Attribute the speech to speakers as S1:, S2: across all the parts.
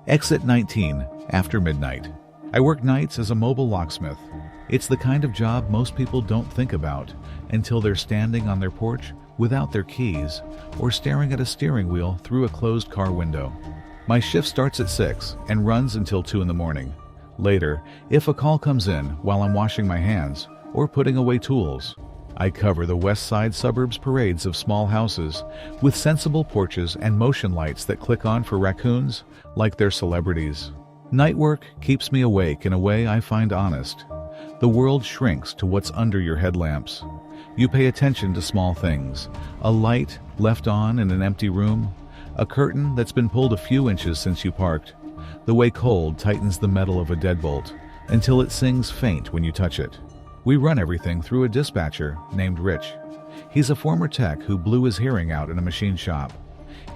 S1: Exit 19, after midnight. I work nights as a mobile locksmith. It's the kind of job most people don't think about until they're standing on their porch without their keys or staring at a steering wheel through a closed car window. My shift starts at 6 and runs until 2 in the morning. Later, if a call comes in while I'm washing my hands or putting away tools, I cover the west side suburbs parades of small houses with sensible porches and motion lights that click on for raccoons like they're celebrities. Night work keeps me awake in a way I find honest. The world shrinks to what's under your headlamps. You pay attention to small things: a light left on in an empty room, a curtain that's been pulled a few inches since you parked, the way cold tightens the metal of a deadbolt until it sings faint when you touch it. We run everything through a dispatcher named Rich. He's a former tech who blew his hearing out in a machine shop.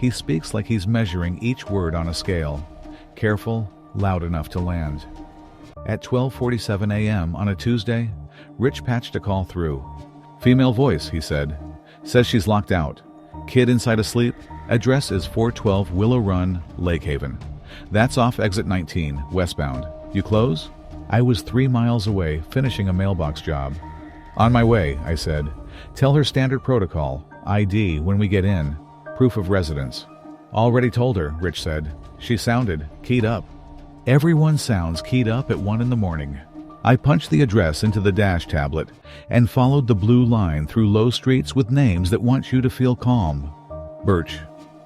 S1: He speaks like he's measuring each word on a scale, careful, loud enough to land. At 12:47 a.m. on a Tuesday, Rich patched a call through. "Female voice," he said. "Says she's locked out. Kid inside asleep. Address is 412 Willow Run, Lake Haven. That's off exit 19, westbound. You close?" I was 3 miles away, finishing a mailbox job. "On my way," I said. "Tell her standard protocol. ID when we get in. Proof of residence." "Already told her," Rich said. "She sounded keyed up." Everyone sounds keyed up at 1 in the morning. I punched the address into the dash tablet and followed the blue line through low streets with names that want you to feel calm. Birch,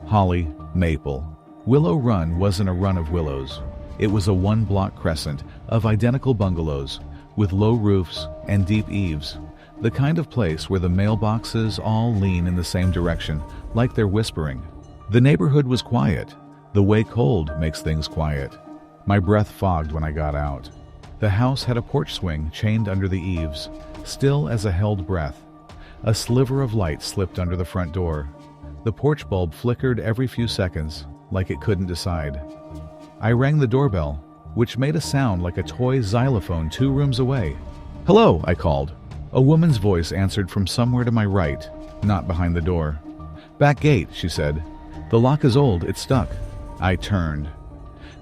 S1: Holly, Maple. Willow Run wasn't a run of willows. It was a one-block crescent of identical bungalows with low roofs and deep eaves, the kind of place where the mailboxes all lean in the same direction, like they're whispering. The neighborhood was quiet, the way cold makes things quiet. My breath fogged when I got out. The house had a porch swing chained under the eaves, still as a held breath. A sliver of light slipped under the front door. The porch bulb flickered every few seconds, like it couldn't decide. I rang the doorbell, which made a sound like a toy xylophone 2 rooms away. "Hello," I called. A woman's voice answered from somewhere to my right, not behind the door. "Back gate," she said. "The lock is old, it's stuck." I turned.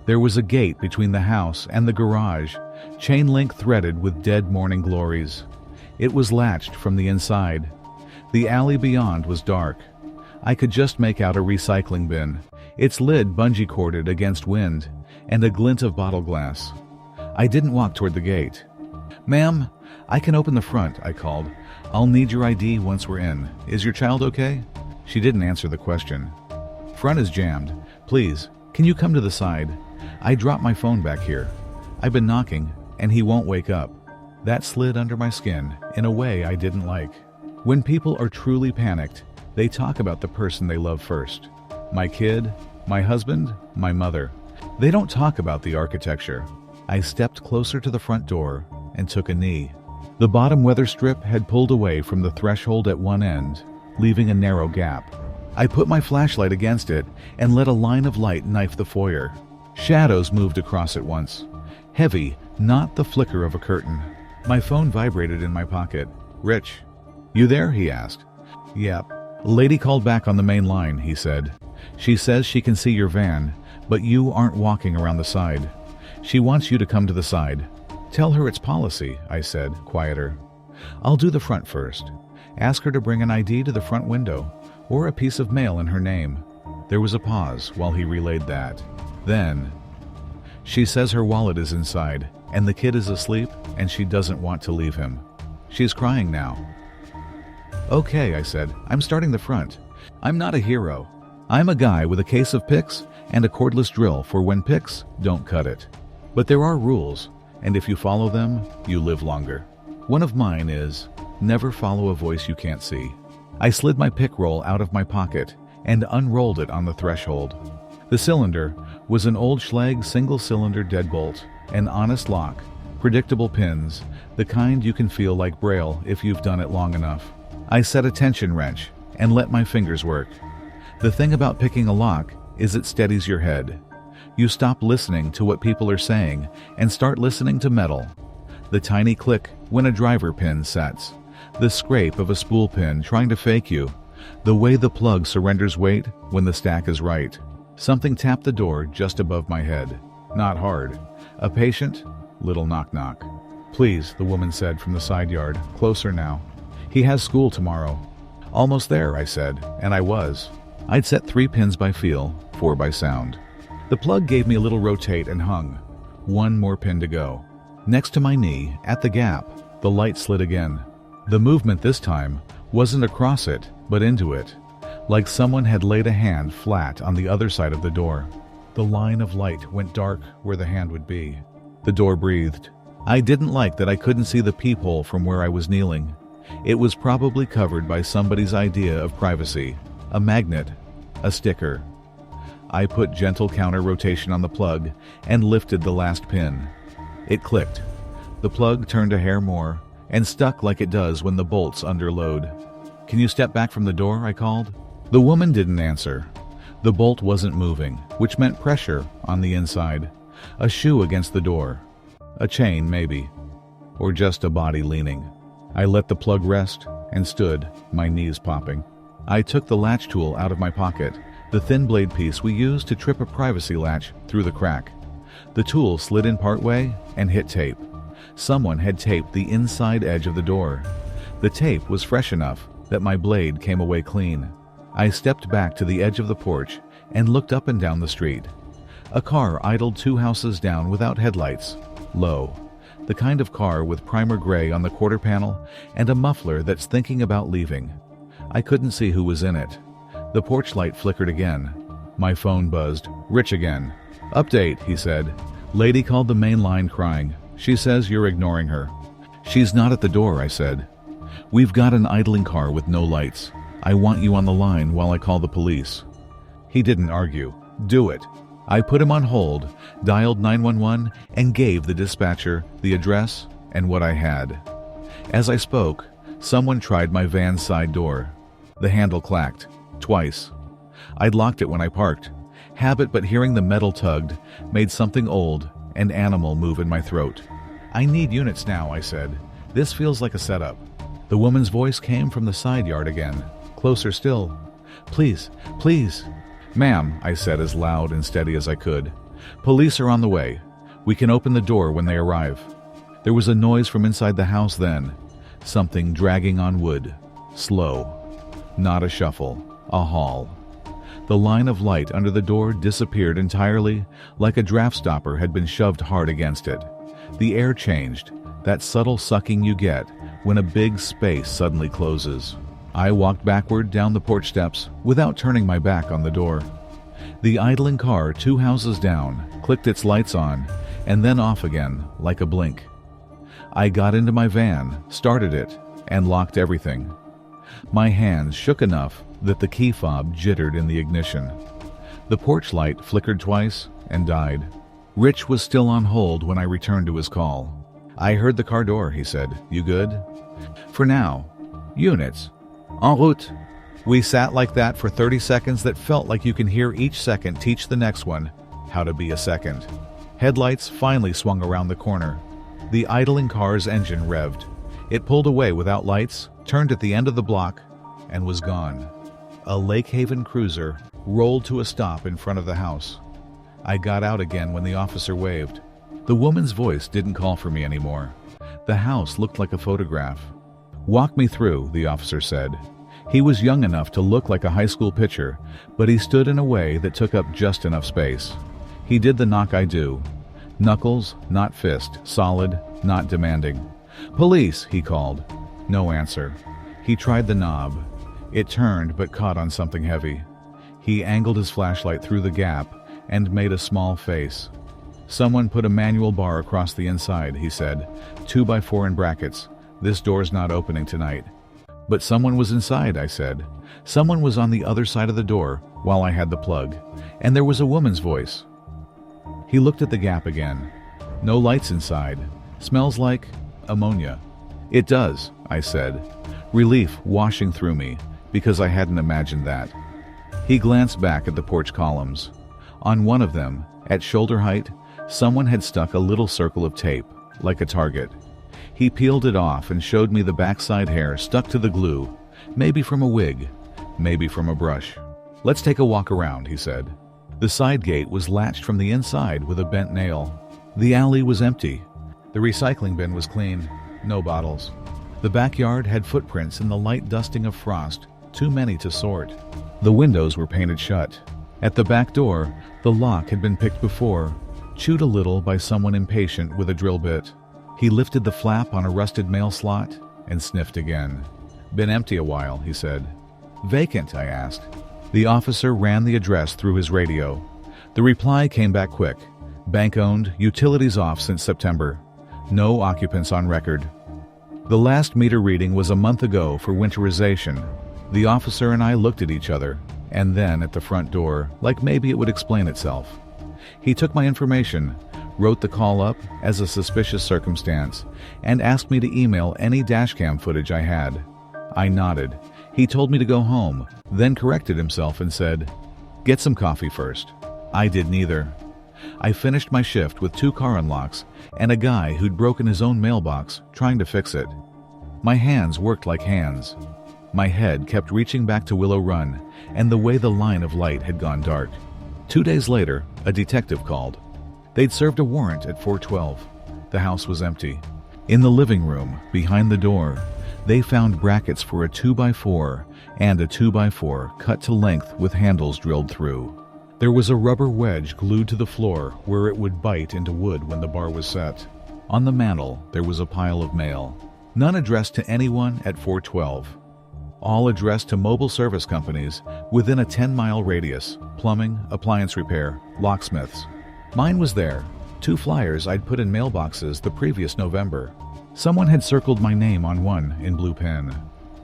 S1: There was a gate between the house and the garage, chain link threaded with dead morning glories. It was latched from the inside. The alley beyond was dark. I could just make out a recycling bin, its lid bungee corded against wind, and a glint of bottle glass. I didn't walk toward the gate. "Ma'am, I can open the front," I called. "I'll need your ID once we're in. Is your child okay?" She didn't answer the question. "Front is jammed. Please, can you come to the side? I dropped my phone back here. I've been knocking, and he won't wake up." That slid under my skin in a way I didn't like. When people are truly panicked, they talk about the person they love first. My kid, my husband, my mother. They don't talk about the architecture. I stepped closer to the front door and took a knee. The bottom weather strip had pulled away from the threshold at one end, leaving a narrow gap. I put my flashlight against it and let a line of light knife the foyer. Shadows moved across it once. Heavy, not the flicker of a curtain. My phone vibrated in my pocket. "Rich, you there?" he asked. "Yep." "A lady called back on the main line," he said. "She says she can see your van, but you aren't walking around the side. She wants you to come to the side." "Tell her it's policy," I said, quieter. "I'll do the front first. Ask her to bring an ID to the front window, or a piece of mail in her name." There was a pause while he relayed that. Then, "She says her wallet is inside, and the kid is asleep, and she doesn't want to leave him. She's crying now." "Okay," I said. "I'm starting the front. I'm not a hero. I'm a guy with a case of picks and a cordless drill for when picks don't cut it. But there are rules, and if you follow them, you live longer. One of mine is, never follow a voice you can't see." I slid my pick roll out of my pocket and unrolled it on the threshold. The cylinder was an old Schlage single-cylinder deadbolt, an honest lock, predictable pins, the kind you can feel like Braille if you've done it long enough. I set a tension wrench and let my fingers work. The thing about picking a lock is it steadies your head. You stop listening to what people are saying and start listening to metal. The tiny click when a driver pin sets, the scrape of a spool pin trying to fake you, the way the plug surrenders weight when the stack is right. Something tapped the door just above my head. Not hard. A patient? Little knock-knock. Please, the woman said from the side yard. Closer now. He has school tomorrow. Almost there, I said, and I was. I'd set 3 pins by feel, 4 by sound. The plug gave me a little rotate and hung. 1 more pin to go. Next to my knee, at the gap, the light slid again. The movement this time wasn't across it, but into it, like someone had laid a hand flat on the other side of the door. The line of light went dark where the hand would be. The door breathed. I didn't like that I couldn't see the peephole from where I was kneeling. It was probably covered by somebody's idea of privacy. A magnet, a sticker. I put gentle counter rotation on the plug and lifted the last pin. It clicked. The plug turned a hair more and stuck like it does when the bolts underload. Can you step back from the door? I called. The woman didn't answer. The bolt wasn't moving, which meant pressure on the inside. A shoe against the door. A chain, maybe. Or just a body leaning. I let the plug rest and stood, my knees popping. I took the latch tool out of my pocket, the thin blade piece we used to trip a privacy latch through the crack. The tool slid in partway and hit tape. Someone had taped the inside edge of the door. The tape was fresh enough that my blade came away clean. I stepped back to the edge of the porch and looked up and down the street. A car idled 2 houses down without headlights, low. The kind of car with primer gray on the quarter panel and a muffler that's thinking about leaving. I couldn't see who was in it. The porch light flickered again. My phone buzzed. Rich again. Update, he said. Lady called the main line crying. She says you're ignoring her. She's not at the door, I said. We've got an idling car with no lights. I want you on the line while I call the police. He didn't argue. Do it. I put him on hold, dialed 911, and gave the dispatcher the address and what I had. As I spoke, someone tried my van's side door. The handle clacked. Twice. I'd locked it when I parked. Habit, but hearing the metal tugged made something old and animal move in my throat. I need units now, I said. This feels like a setup. The woman's voice came from the side yard again. Closer still. Please, please. Ma'am, I said as loud and steady as I could. Police are on the way. We can open the door when they arrive. There was a noise from inside the house then. Something dragging on wood. Slow. Not a shuffle. A haul. The line of light under the door disappeared entirely, like a draft stopper had been shoved hard against it. The air changed, that subtle sucking you get when a big space suddenly closes. I walked backward down the porch steps without turning my back on the door. The idling car 2 houses down clicked its lights on and then off again like a blink. I got into my van, started it, and locked everything. My hands shook enough that the key fob jittered in the ignition. The porch light flickered twice and died. Rich was still on hold when I returned to his call. I heard the car door, he said. You good? For now. Units. En route. We sat like that for 30 seconds that felt like you can hear each second teach the next one how to be a second. Headlights finally swung around the corner. The idling car's engine revved. It pulled away without lights, turned at the end of the block, and was gone. A Lake Haven cruiser rolled to a stop in front of the house. I got out again when the officer waved. The woman's voice didn't call for me anymore. The house looked like a photograph. Walk me through, the officer said. He was young enough to look like a high school pitcher, but he stood in a way that took up just enough space. He did the knock I do. Knuckles, not fist, solid, not demanding. Police, he called. No answer. He tried the knob. It turned but caught on something heavy. He angled his flashlight through the gap and made a small face. Someone put a manual bar across the inside, he said. 2x4 in brackets. This door's not opening tonight. But someone was inside, I said. Someone was on the other side of the door while I had the plug, and there was a woman's voice. He looked at the gap again. No lights inside. Smells like ammonia. It does, I said. Relief washing through me, because I hadn't imagined that. He glanced back at the porch columns. On one of them, at shoulder height, someone had stuck a little circle of tape, like a target. He peeled it off and showed me the backside hair stuck to the glue, maybe from a wig, maybe from a brush. Let's take a walk around, he said. The side gate was latched from the inside with a bent nail. The alley was empty. The recycling bin was clean. No bottles. The backyard had footprints in the light dusting of frost, too many to sort. The windows were painted shut. At the back door, the lock had been picked before, chewed a little by someone impatient with a drill bit. He lifted the flap on a rusted mail slot and sniffed again. "Been empty a while," he said. "Vacant?" I asked. The officer ran the address through his radio. The reply came back quick. "Bank-owned, utilities off since September. No occupants on record." The last meter reading was a month ago for winterization. The officer and I looked at each other, and then at the front door, like maybe it would explain itself. He took my information, wrote the call up as a suspicious circumstance, and asked me to email any dashcam footage I had. I nodded. He told me to go home, then corrected himself and said, "Get some coffee first." I did neither. I finished my shift with 2 car unlocks and a guy who'd broken his own mailbox trying to fix it. My hands worked like hands. My head kept reaching back to Willow Run and the way the line of light had gone dark. 2 days later, a detective called. They'd served a warrant at 412. The house was empty. In the living room, behind the door, they found brackets for a 2x4 and a 2x4 cut to length with handles drilled through. There was a rubber wedge glued to the floor where it would bite into wood when the bar was set. On the mantel, there was a pile of mail. None addressed to anyone at 412. All addressed to mobile service companies within a 10-mile radius: plumbing, appliance repair, locksmiths. Mine was there. 2 flyers I'd put in mailboxes the previous November. Someone had circled my name on one in blue pen.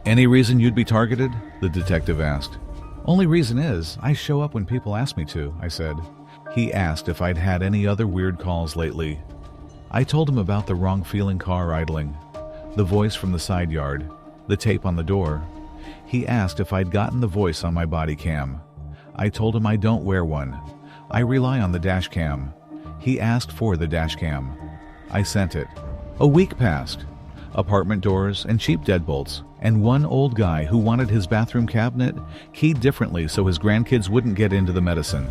S1: "Any reason you'd be targeted?" the detective asked. "Only reason is, I show up when people ask me to," I said. He asked if I'd had any other weird calls lately. I told him about the wrong-feeling car idling, the voice from the side yard, the tape on the door. He asked if I'd gotten the voice on my body cam. I told him I don't wear one. I rely on the dash cam. He asked for the dash cam. I sent it. A week passed. Apartment doors and cheap deadbolts, and one old guy who wanted his bathroom cabinet keyed differently so his grandkids wouldn't get into the medicine.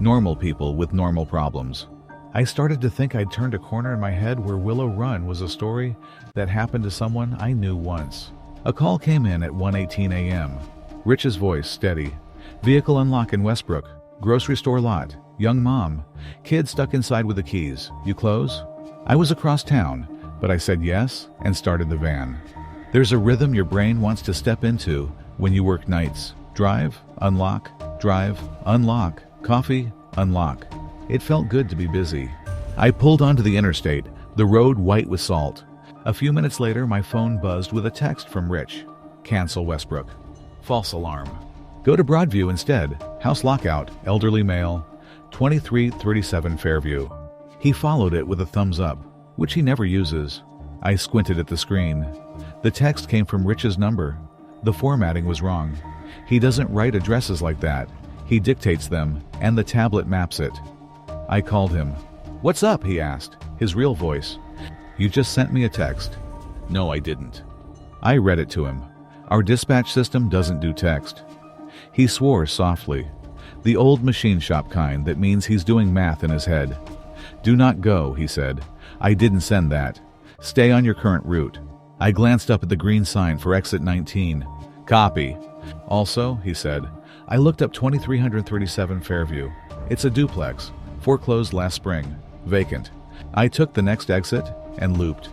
S1: Normal people with normal problems. I started to think I'd turned a corner in my head where Willow Run was a story that happened to someone I knew once. A call came in at 1:18 a.m. Rich's voice steady. "Vehicle unlock in Westbrook. Grocery store lot. Young mom. Kid stuck inside with the keys. You close?" I was across town, but I said yes and started the van. There's a rhythm your brain wants to step into when you work nights. Drive, unlock, drive, unlock, coffee, unlock. It felt good to be busy. I pulled onto the interstate, the road white with salt. A few minutes later, my phone buzzed with a text from Rich. "Cancel Westbrook. False alarm. Go to Broadview instead. House lockout, elderly male, 2337 Fairview." He followed it with a thumbs up, which he never uses. I squinted at the screen. The text came from Rich's number. The formatting was wrong. He doesn't write addresses like that. He dictates them, and the tablet maps it. I called him. "What's up?" he asked, his real voice. "You just sent me a text." "No, I didn't." I read it to him. "Our dispatch system doesn't do text." He swore softly. The old machine shop kind that means he's doing math in his head. "Do not go," he said. "I didn't send that. Stay on your current route." I glanced up at the green sign for exit 19. "Copy." "Also," he said, "I looked up 2337 Fairview. It's a duplex, foreclosed last spring, vacant." I took the next exit and looped.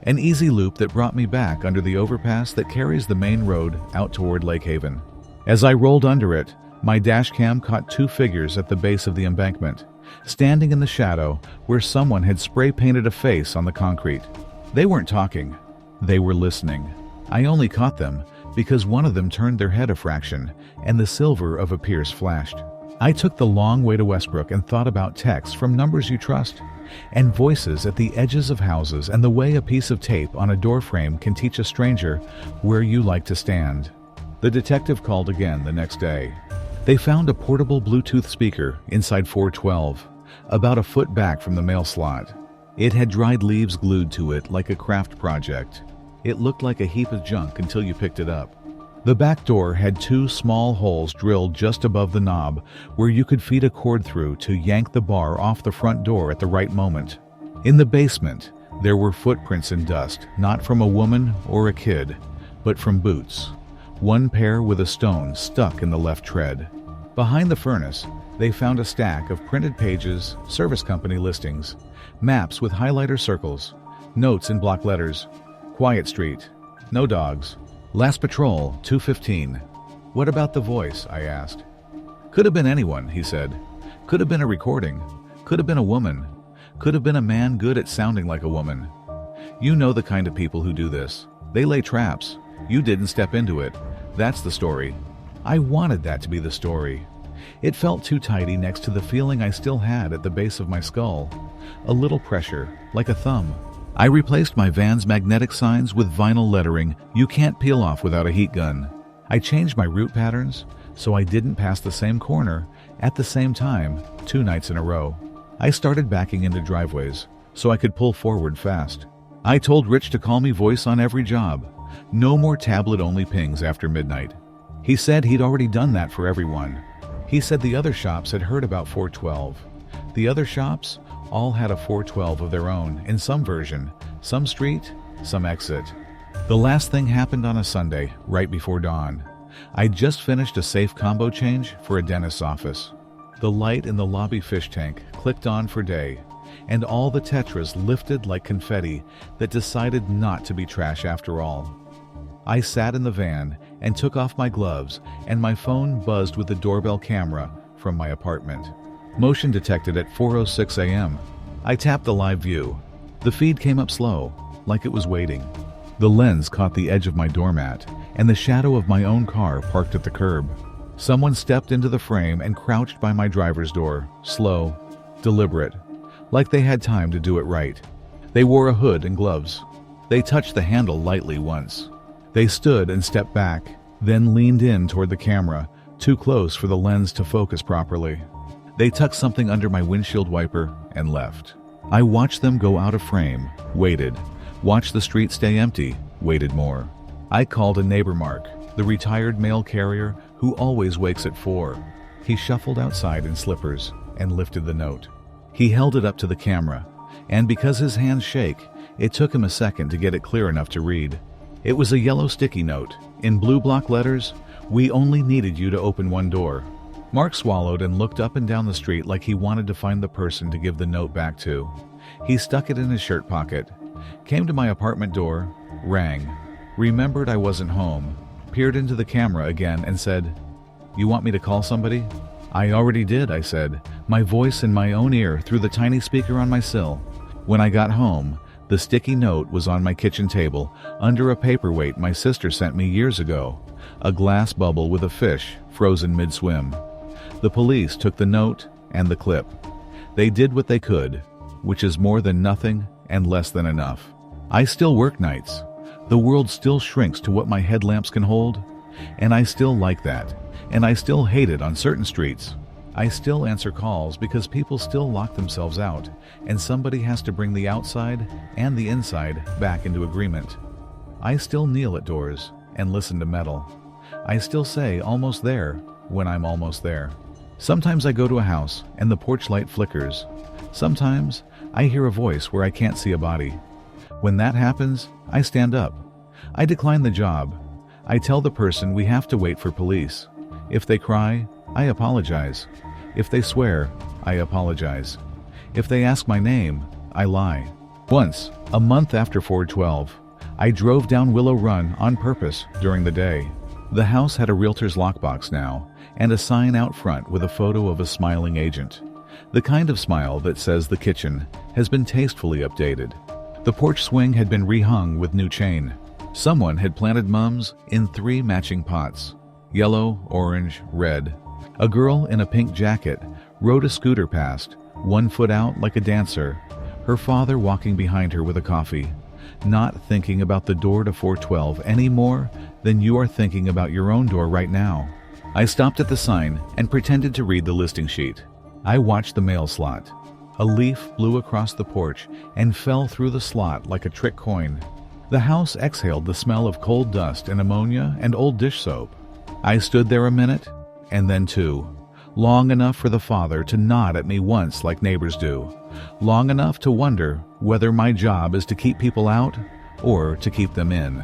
S1: An easy loop that brought me back under the overpass that carries the main road out toward Lake Haven. As I rolled under it, my dash cam caught 2 figures at the base of the embankment, standing in the shadow where someone had spray-painted a face on the concrete. They weren't talking. They were listening. I only caught them because one of them turned their head a fraction, and the silver of a pierce flashed. I took the long way to Westbrook and thought about texts from numbers you trust, and voices at the edges of houses, and the way a piece of tape on a doorframe can teach a stranger where you like to stand. The detective called again the next day. They found a portable Bluetooth speaker inside 412, about a foot back from the mail slot. It had dried leaves glued to it like a craft project. It looked like a heap of junk until you picked it up. The back door had 2 small holes drilled just above the knob where you could feed a cord through to yank the bar off the front door at the right moment. In the basement, there were footprints in dust, not from a woman or a kid, but from boots. 1 pair with a stone stuck in the left tread. Behind the furnace, they found a stack of printed pages, service company listings, maps with highlighter circles, notes in block letters. Quiet Street. No dogs. Last patrol, 2:15. What about the voice? I asked. Could have been anyone, he said. Could have been a recording. Could have been a woman. Could have been a man good at sounding like a woman. You know the kind of people who do this. They lay traps. You didn't step into it. That's the story. I wanted that to be the story. It felt too tidy next to the feeling I still had at the base of my skull. A little pressure, like a thumb. I replaced my van's magnetic signs with vinyl lettering you can't peel off without a heat gun. I changed my route patterns so I didn't pass the same corner at the same time 2 nights in a row. I started backing into driveways so I could pull forward fast. I told Rich to call me voice on every job. No more tablet-only pings after midnight. He said he'd already done that for everyone. He said the other shops had heard about 412. The other shops all had a 412 of their own in some version, some street, some exit. The last thing happened on a Sunday, right before dawn. I'd just finished a safe combo change for a dentist's office. The light in the lobby fish tank clicked on for day, and all the tetras lifted like confetti that decided not to be trash after all. I sat in the van and took off my gloves, and my phone buzzed with the doorbell camera from my apartment. Motion detected at 4:06 a.m. I tapped the live view. The feed came up slow, like it was waiting. The lens caught the edge of my doormat and the shadow of my own car parked at the curb. Someone stepped into the frame and crouched by my driver's door, slow, deliberate, like they had time to do it right. They wore a hood and gloves. They touched the handle lightly once. They stood and stepped back, then leaned in toward the camera, too close for the lens to focus properly. They tucked something under my windshield wiper and left. I watched them go out of frame, waited, watched the street stay empty, waited more. I called a neighbor Mark, the retired mail carrier who always wakes at 4. He shuffled outside in slippers and lifted the note. He held it up to the camera, and because his hands shake, it took him a second to get it clear enough to read. It was a yellow sticky note. In blue block letters, "We only needed you to open 1 door." Mark swallowed and looked up and down the street like he wanted to find the person to give the note back to. He stuck it in his shirt pocket, came to my apartment door, rang, remembered I wasn't home, peered into the camera again and said, "You want me to call somebody?" "I already did," I said, my voice in my own ear through the tiny speaker on my sill. When I got home, the sticky note was on my kitchen table, under a paperweight my sister sent me years ago, a glass bubble with a fish frozen mid-swim. The police took the note and the clip. They did what they could, which is more than nothing and less than enough. I still work nights. The world still shrinks to what my headlamps can hold, and I still like that, and I still hate it on certain streets. I still answer calls because people still lock themselves out, and somebody has to bring the outside and the inside back into agreement. I still kneel at doors and listen to metal. I still say "almost there" when I'm almost there. Sometimes I go to a house and the porch light flickers. Sometimes I hear a voice where I can't see a body. When that happens, I stand up. I decline the job. I tell the person we have to wait for police. If they cry, I apologize. If they swear, I apologize. If they ask my name, I lie. Once, a month after 412, I drove down Willow Run on purpose during the day. The house had a realtor's lockbox now, and a sign out front with a photo of a smiling agent. The kind of smile that says the kitchen has been tastefully updated. The porch swing had been rehung with new chain. Someone had planted mums in 3 matching pots, yellow, orange, red. A girl in a pink jacket rode a scooter past, 1 foot out like a dancer, her father walking behind her with a coffee, not thinking about the door to 412 any more than you are thinking about your own door right now. I stopped at the sign and pretended to read the listing sheet. I watched the mail slot. A leaf blew across the porch and fell through the slot like a trick coin. The house exhaled the smell of coal dust and ammonia and old dish soap. I stood there a minute, and then two, long enough for the father to nod at me once like neighbors do, long enough to wonder whether my job is to keep people out or to keep them in.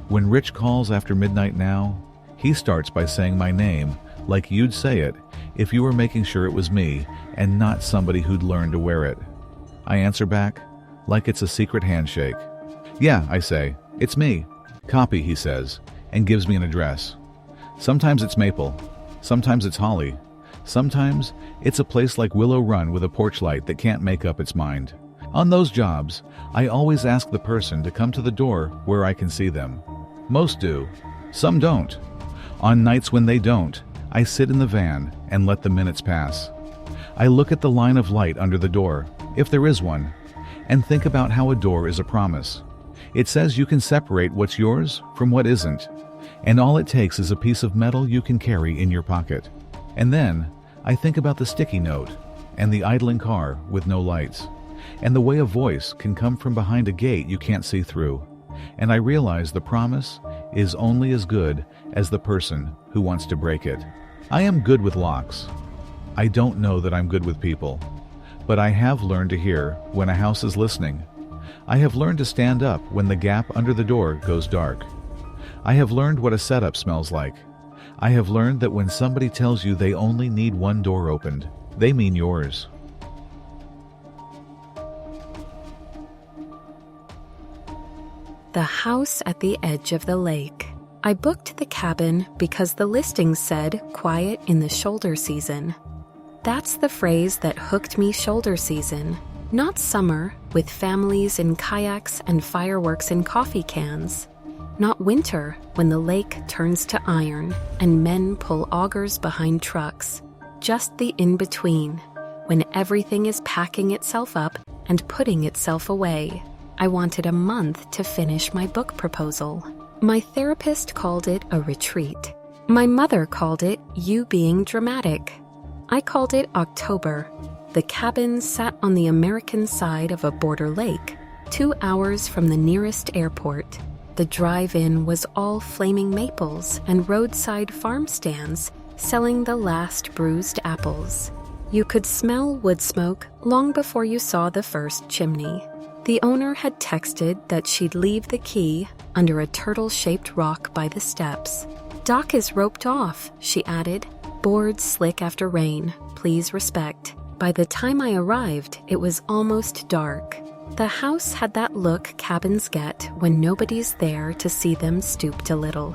S1: When Rich calls after midnight now, he starts by saying my name like you'd say it if you were making sure it was me and not somebody who'd learned to wear it. I answer back like it's a secret handshake. "Yeah," I say, "it's me." "Copy," he says, and gives me an address. Sometimes it's Maple, sometimes it's Holly, sometimes it's a place like Willow Run with a porch light that can't make up its mind. On those jobs, I always ask the person to come to the door where I can see them. Most do, some don't. On nights when they don't, I sit in the van and let the minutes pass. I look at the line of light under the door, if there is one, and think about how a door is a promise. It says you can separate what's yours from what isn't, and all it takes is a piece of metal you can carry in your pocket. And then I think about the sticky note and the idling car with no lights, and the way a voice can come from behind a gate you can't see through. And I realize the promise is only as good as the person who wants to break it. I am good with locks. I don't know that I'm good with people, but I have learned to hear when a house is listening. I have learned to stand up when the gap under the door goes dark. I have learned what a setup smells like. I have learned that when somebody tells you they only need one door opened, they mean yours.
S2: The house at the edge of the lake. I booked the cabin because the listing said quiet in the shoulder season. That's the phrase that hooked me shoulder season, not summer with families in kayaks and fireworks in coffee cans. Not winter when the lake turns to iron and men pull augers behind trucks. Just the in-between, when everything is packing itself up and putting itself away. I wanted a month to finish my book proposal. My therapist called it a retreat. My mother called it you being dramatic. I called it October. The cabin sat on the American side of a border lake, 2 hours from the nearest airport. The drive-in was all flaming maples and roadside farm stands selling the last bruised apples. You could smell wood smoke long before you saw the first chimney. The owner had texted that she'd leave the key under a turtle-shaped rock by the steps. "Dock is roped off," she added. "Boards slick after rain. Please respect." By the time I arrived, it was almost dark. The house had that look cabins get when nobody's there to see them stooped a little.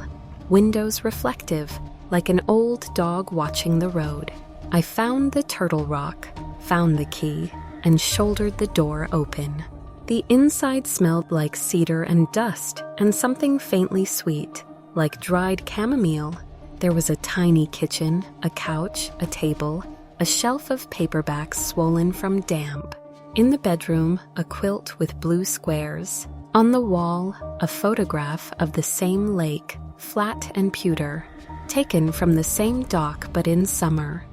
S2: Windows reflective, like an old dog watching the road. I found the turtle rock, found the key, and shouldered the door open. The inside smelled like cedar and dust and something faintly sweet, like dried chamomile. There was a tiny kitchen, a couch, a table, a shelf of paperbacks swollen from damp. In the bedroom, a quilt with blue squares. On the wall, a photograph of the same lake, flat and pewter, taken from the same dock but in summer.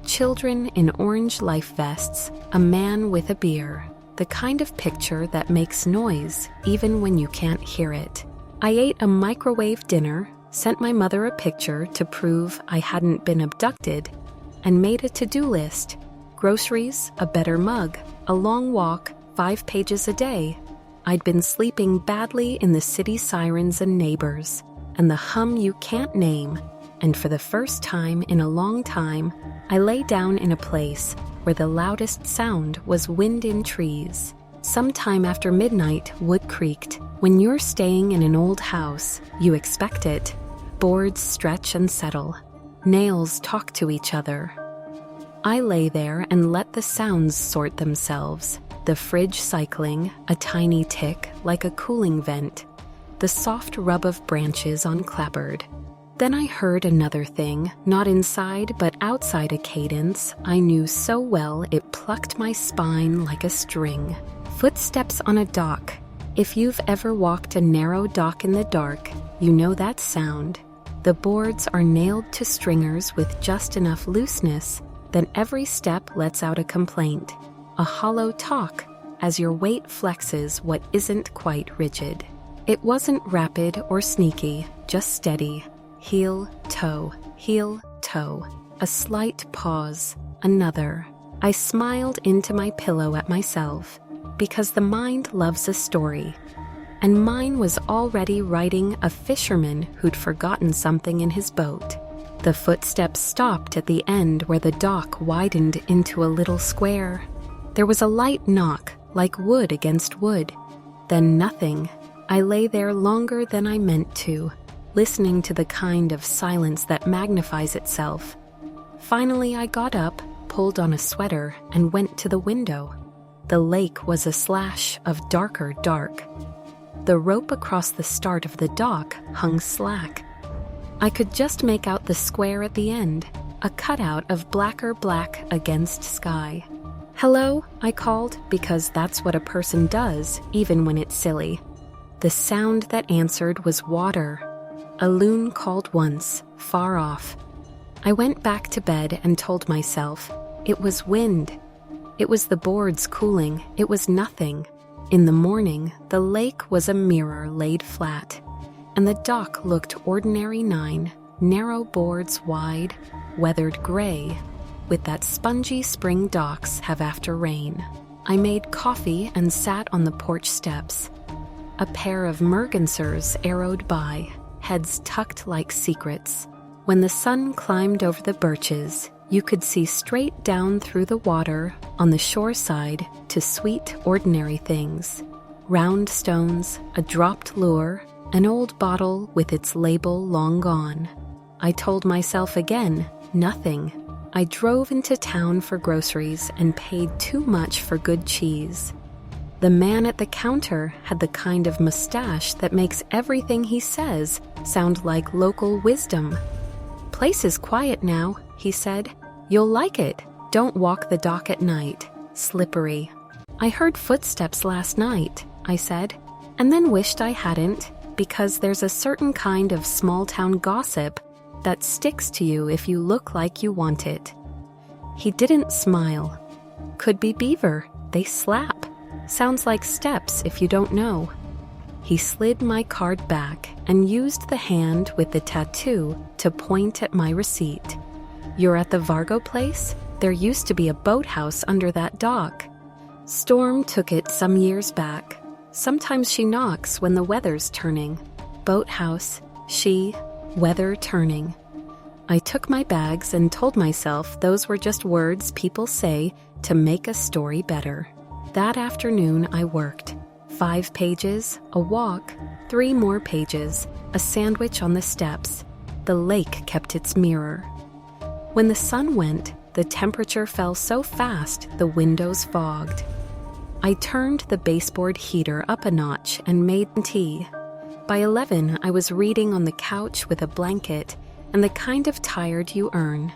S2: Children in orange life vests, a man with a beer. The kind of picture that makes noise even when you can't hear it. I ate a microwave dinner, sent my mother a picture to prove I hadn't been abducted, and made a to-do list. Groceries, a better mug, a long walk, 5 pages a day. I'd been sleeping badly in the city sirens and neighbors, and the hum you can't name, and for the first time in a long time, I lay down in a place where the loudest sound was wind in trees. Sometime after midnight, wood creaked. When you're staying in an old house, you expect it. Boards stretch and settle. Nails talk to each other. I lay there and let the sounds sort themselves. The fridge cycling, a tiny tick like a cooling vent. The soft rub of branches on clapboard. Then I heard another thing, not inside but outside a cadence I knew so well it plucked my spine like a string. Footsteps on a dock. If you've ever walked a narrow dock in the dark, you know that sound. The boards are nailed to stringers with just enough looseness that every step lets out a complaint, a hollow talk as your weight flexes what isn't quite rigid. It wasn't rapid or sneaky, just steady. Heel, toe, a slight pause, another. I smiled into my pillow at myself, because the mind loves a story. And mine was already writing a fisherman who'd forgotten something in his boat. The footsteps stopped at the end where the dock widened into a little square. There was a light knock, like wood against wood. Then nothing. I lay there longer than I meant to, listening to the kind of silence that magnifies itself. Finally, I got up, pulled on a sweater, and went to the window. The lake was a slash of darker dark. The rope across the start of the dock hung slack. I could just make out the square at the end, a cutout of blacker black against sky. "Hello," I called, because that's what a person does, even when it's silly. The sound that answered was water. A loon called once, far off. I went back to bed and told myself, it was wind. It was the boards cooling, it was nothing. In the morning, the lake was a mirror laid flat, and the dock looked ordinary 9, narrow boards wide, weathered gray, with that spongy spring docks have after rain. I made coffee and sat on the porch steps. A pair of mergansers arrowed by, heads tucked like secrets. When the sun climbed over the birches, you could see straight down through the water on the shore side to sweet, ordinary things. Round stones, a dropped lure, an old bottle with its label long gone. I told myself again, nothing. I drove into town for groceries and paid too much for good cheese. The man at the counter had the kind of mustache that makes everything he says sound like local wisdom. "Place is quiet now," he said. "You'll like it. Don't walk the dock at night. Slippery." "I heard footsteps last night," I said, and then wished I hadn't, because there's a certain kind of small-town gossip that sticks to you if you look like you want it. He didn't smile. "Could be beaver. They slap. Sounds like steps if you don't know." He slid my card back and used the hand with the tattoo to point at my receipt. "You're at the Vargo place? There used to be a boathouse under that dock. Storm took it some years back. Sometimes she knocks when the weather's turning. Boathouse, she, weather turning." I took my bags and told myself those were just words people say to make a story better. That afternoon I worked. 5 pages, a walk, 3 more pages, a sandwich on the steps. The lake kept its mirror. When the sun went, the temperature fell so fast the windows fogged. I turned the baseboard heater up a notch and made tea. By 11, I was reading on the couch with a blanket and the kind of tired you earn.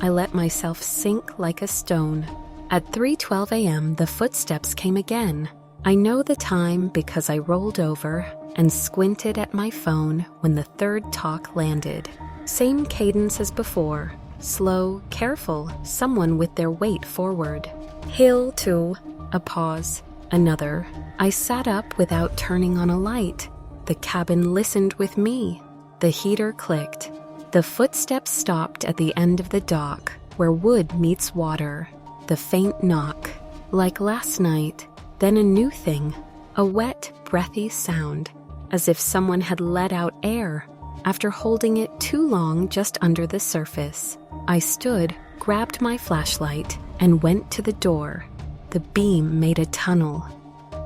S2: I let myself sink like a stone. At 3:12 a.m., the footsteps came again. I know the time because I rolled over and squinted at my phone when the third talk landed. Same cadence as before. Slow, careful, someone with their weight forward. "Hill to," a pause, another. I sat up without turning on a light. The cabin listened with me. The heater clicked. The footsteps stopped at the end of the dock, where wood meets water. The faint knock, like last night. Then a new thing, a wet, breathy sound, as if someone had let out air after holding it too long just under the surface. I stood, grabbed my flashlight, and went to the door. The beam made a tunnel.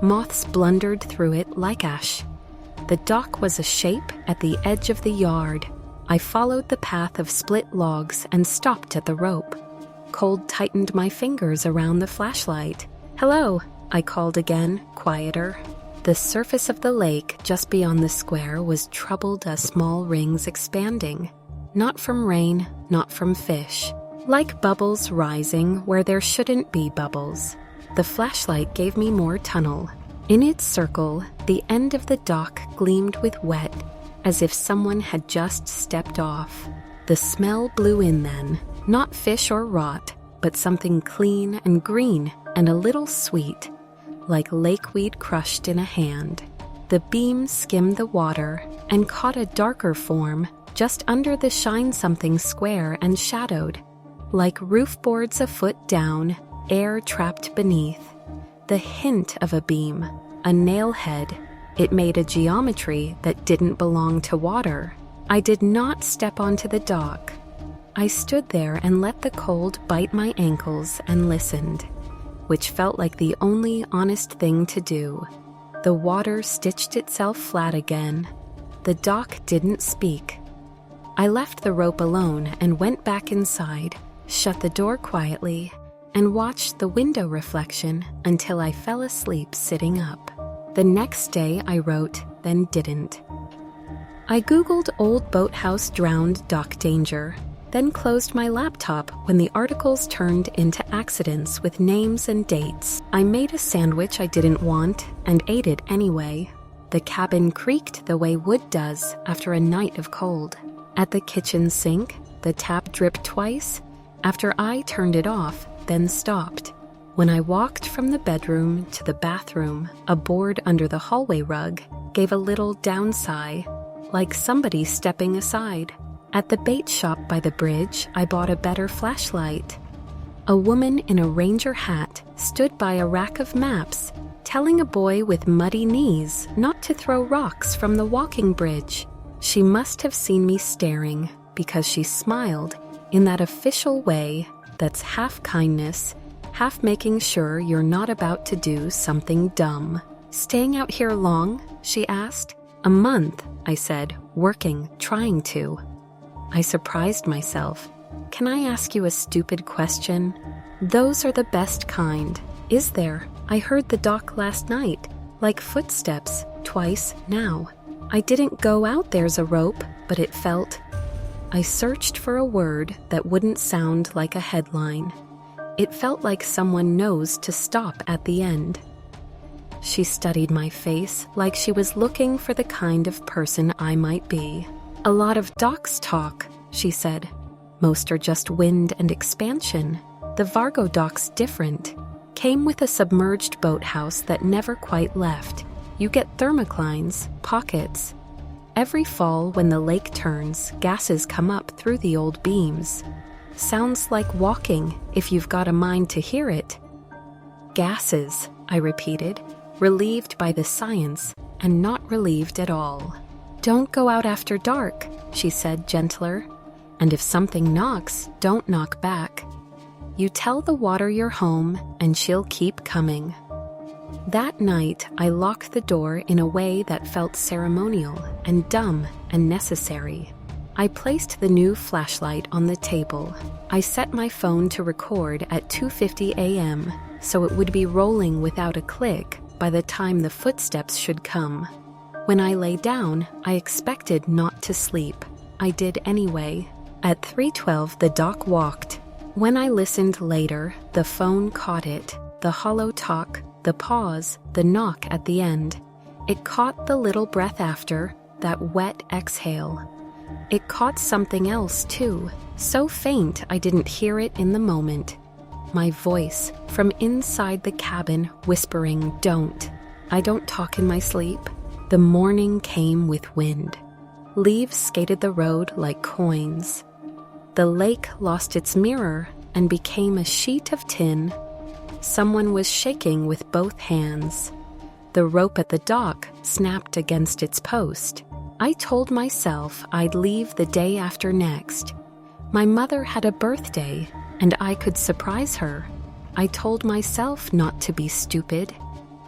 S2: Moths blundered through it like ash. The dock was a shape at the edge of the yard. I followed the path of split logs and stopped at the rope. Cold tightened my fingers around the flashlight. "Hello," I called again, quieter. The surface of the lake just beyond the square was troubled as small rings expanding. Not from rain, not from fish. Like bubbles rising where there shouldn't be bubbles. The flashlight gave me more tunnel. In its circle, the end of the dock gleamed with wet, as if someone had just stepped off. The smell blew in then, not fish or rot, but something clean and green and a little sweet, like lakeweed crushed in a hand. The beam skimmed the water and caught a darker form just under the shine-something square and shadowed, like roof boards a foot down, air trapped beneath. The hint of a beam, a nail head. It made a geometry that didn't belong to water. I did not step onto the dock. I stood there and let the cold bite my ankles and listened, which felt like the only honest thing to do. The water stitched itself flat again. The dock didn't speak. I left the rope alone and went back inside, shut the door quietly, and watched the window reflection until I fell asleep sitting up. The next day I wrote, then didn't. I Googled old boathouse drowned dock danger, then closed my laptop when the articles turned into accidents with names and dates. I made a sandwich I didn't want and ate it anyway. The cabin creaked the way wood does after a night of cold. At the kitchen sink, the tap dripped twice after I turned it off, then stopped. When I walked from the bedroom to the bathroom, a board under the hallway rug gave a little down sigh, like somebody stepping aside. At the bait shop by the bridge, I bought a better flashlight. A woman in a ranger hat stood by a rack of maps, telling a boy with muddy knees not to throw rocks from the walking bridge. She must have seen me staring because she smiled in that official way that's half kindness, half making sure you're not about to do something dumb. "Staying out here long?" she asked. "A month," I said, working, trying to. I surprised myself. "Can I ask you a stupid question?" "Those are the best kind." "Is there? I heard the dock last night, like footsteps, twice now. I didn't go out there's a rope, but it felt..." I searched for a word that wouldn't sound like a headline. It felt like someone knows to stop at the end. She studied my face like she was looking for the kind of person I might be. "A lot of docks talk," she said. "Most are just wind and expansion. The Vargo dock's different. Came with a submerged boathouse that never quite left. You get thermoclines, pockets. Every fall when the lake turns, gases come up through the old beams. Sounds like walking if you've got a mind to hear it." "Gases," I repeated, relieved by the science and not relieved at all. "Don't go out after dark," she said, gentler. "And if something knocks, don't knock back. You tell the water you're home and she'll keep coming." That night, I locked the door in a way that felt ceremonial and dumb and necessary. I placed the new flashlight on the table. I set my phone to record at 2:50 a.m. so it would be rolling without a click by the time the footsteps should come. When I lay down, I expected not to sleep. I did anyway. At 3:12, the dock walked. When I listened later, the phone caught it, the hollow talk, the pause, the knock at the end. It caught the little breath after, that wet exhale. It caught something else, too, so faint I didn't hear it in the moment. My voice, from inside the cabin, whispering, "Don't. I don't talk in my sleep." The morning came with wind. Leaves skated the road like coins. The lake lost its mirror and became a sheet of tin. Someone was shaking with both hands. The rope at the dock snapped against its post. I told myself I'd leave the day after next. My mother had a birthday, and I could surprise her. I told myself not to be stupid.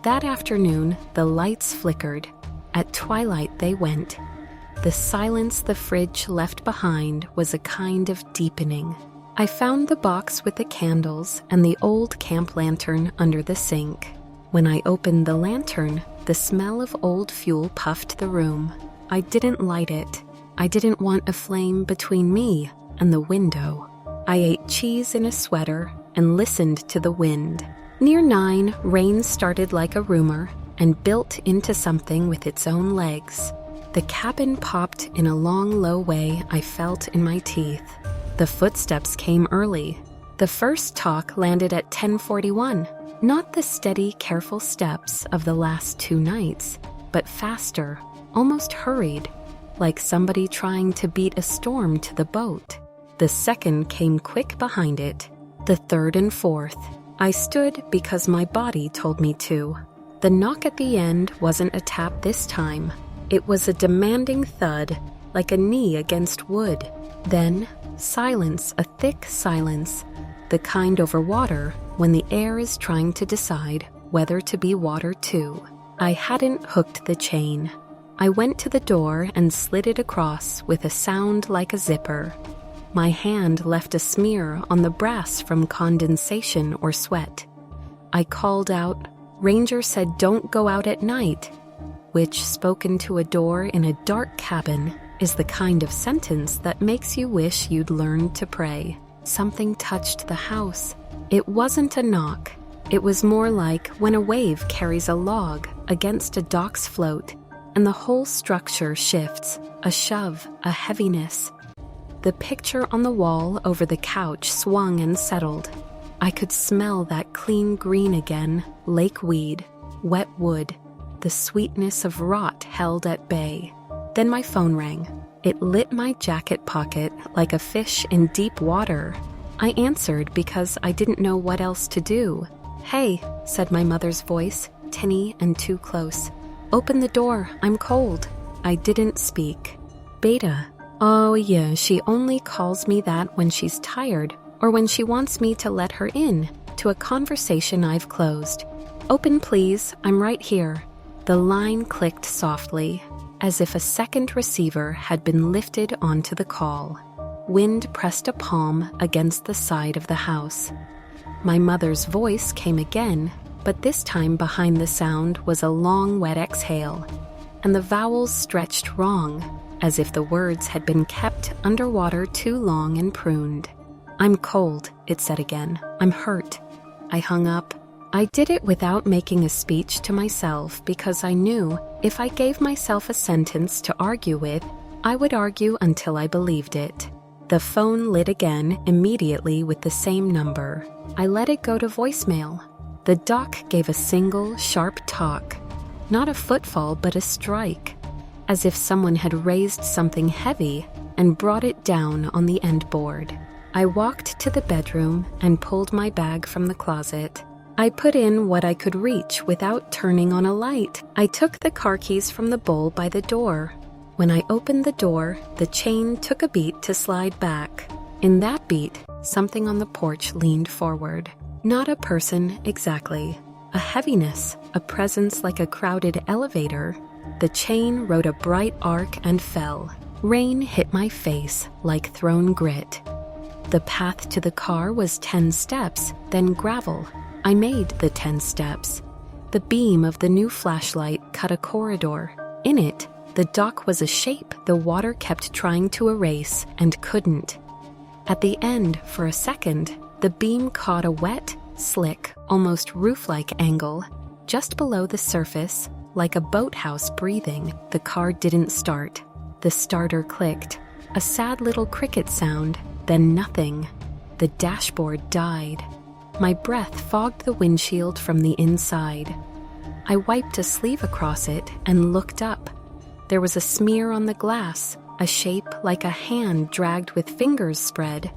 S2: That afternoon, the lights flickered. At twilight, they went. The silence the fridge left behind was a kind of deepening. I found the box with the candles and the old camp lantern under the sink. When I opened the lantern, the smell of old fuel puffed the room. I didn't light it. I didn't want a flame between me and the window. I ate cheese in a sweater and listened to the wind. Near 9, rain started like a rumor and built into something with its own legs. The cabin popped in a long, low way I felt in my teeth. The footsteps came early. The first talk landed at 10:41, not the steady, careful steps of the last 2 nights. but faster, almost hurried, like somebody trying to beat a storm to the boat. The second came quick behind it, the third and fourth. I stood because my body told me to. The knock at the end wasn't a tap this time. It was a demanding thud, like a knee against wood. Then, silence, a thick silence, the kind over water when the air is trying to decide whether to be water too. I hadn't hooked the chain. I went to the door and slid it across with a sound like a zipper. My hand left a smear on the brass from condensation or sweat. I called out, "Ranger said don't go out at night," which, spoken to a door in a dark cabin, is the kind of sentence that makes you wish you'd learned to pray. Something touched the house. It wasn't a knock. It was more like when a wave carries a log against a dock's float and the whole structure shifts, a shove, a heaviness. The picture on the wall over the couch swung and settled. I could smell that clean green again, lake weed, wet wood, the sweetness of rot held at bay. Then my phone rang. It lit my jacket pocket like a fish in deep water. I answered because I didn't know what else to do. "Hey," said my mother's voice, tinny and too close. "Open the door, I'm cold." I didn't speak. Beta. Oh yeah, she only calls me that when she's tired or when she wants me to let her in to a conversation I've closed. "Open please, I'm right here." The line clicked softly, as if a second receiver had been lifted onto the call. Wind pressed a palm against the side of the house. My mother's voice came again, but this time behind the sound was a long, wet exhale, and the vowels stretched wrong, as if the words had been kept underwater too long and pruned. "I'm cold," it said again. "I'm hurt." I hung up. I did it without making a speech to myself because I knew if I gave myself a sentence to argue with, I would argue until I believed it. The phone lit again immediately with the same number. I let it go to voicemail. The dock gave a single, sharp talk. Not a footfall, but a strike, as if someone had raised something heavy and brought it down on the end board. I walked to the bedroom and pulled my bag from the closet. I put in what I could reach without turning on a light. I took the car keys from the bowl by the door. When I opened the door, the chain took a beat to slide back. In that beat, something on the porch leaned forward. Not a person exactly. A heaviness, a presence like a crowded elevator. The chain rode a bright arc and fell. Rain hit my face like thrown grit. The path to the car was 10 steps, then gravel. I made the 10 steps. The beam of the new flashlight cut a corridor. In it, the dock was a shape the water kept trying to erase and couldn't. At the end, for a second, the beam caught a wet, slick, almost roof-like angle. Just below the surface, like a boathouse breathing, the car didn't start. The starter clicked. A sad little cricket sound, then nothing. The dashboard died. My breath fogged the windshield from the inside. I wiped a sleeve across it and looked up. There was a smear on the glass, a shape like a hand dragged with fingers spread.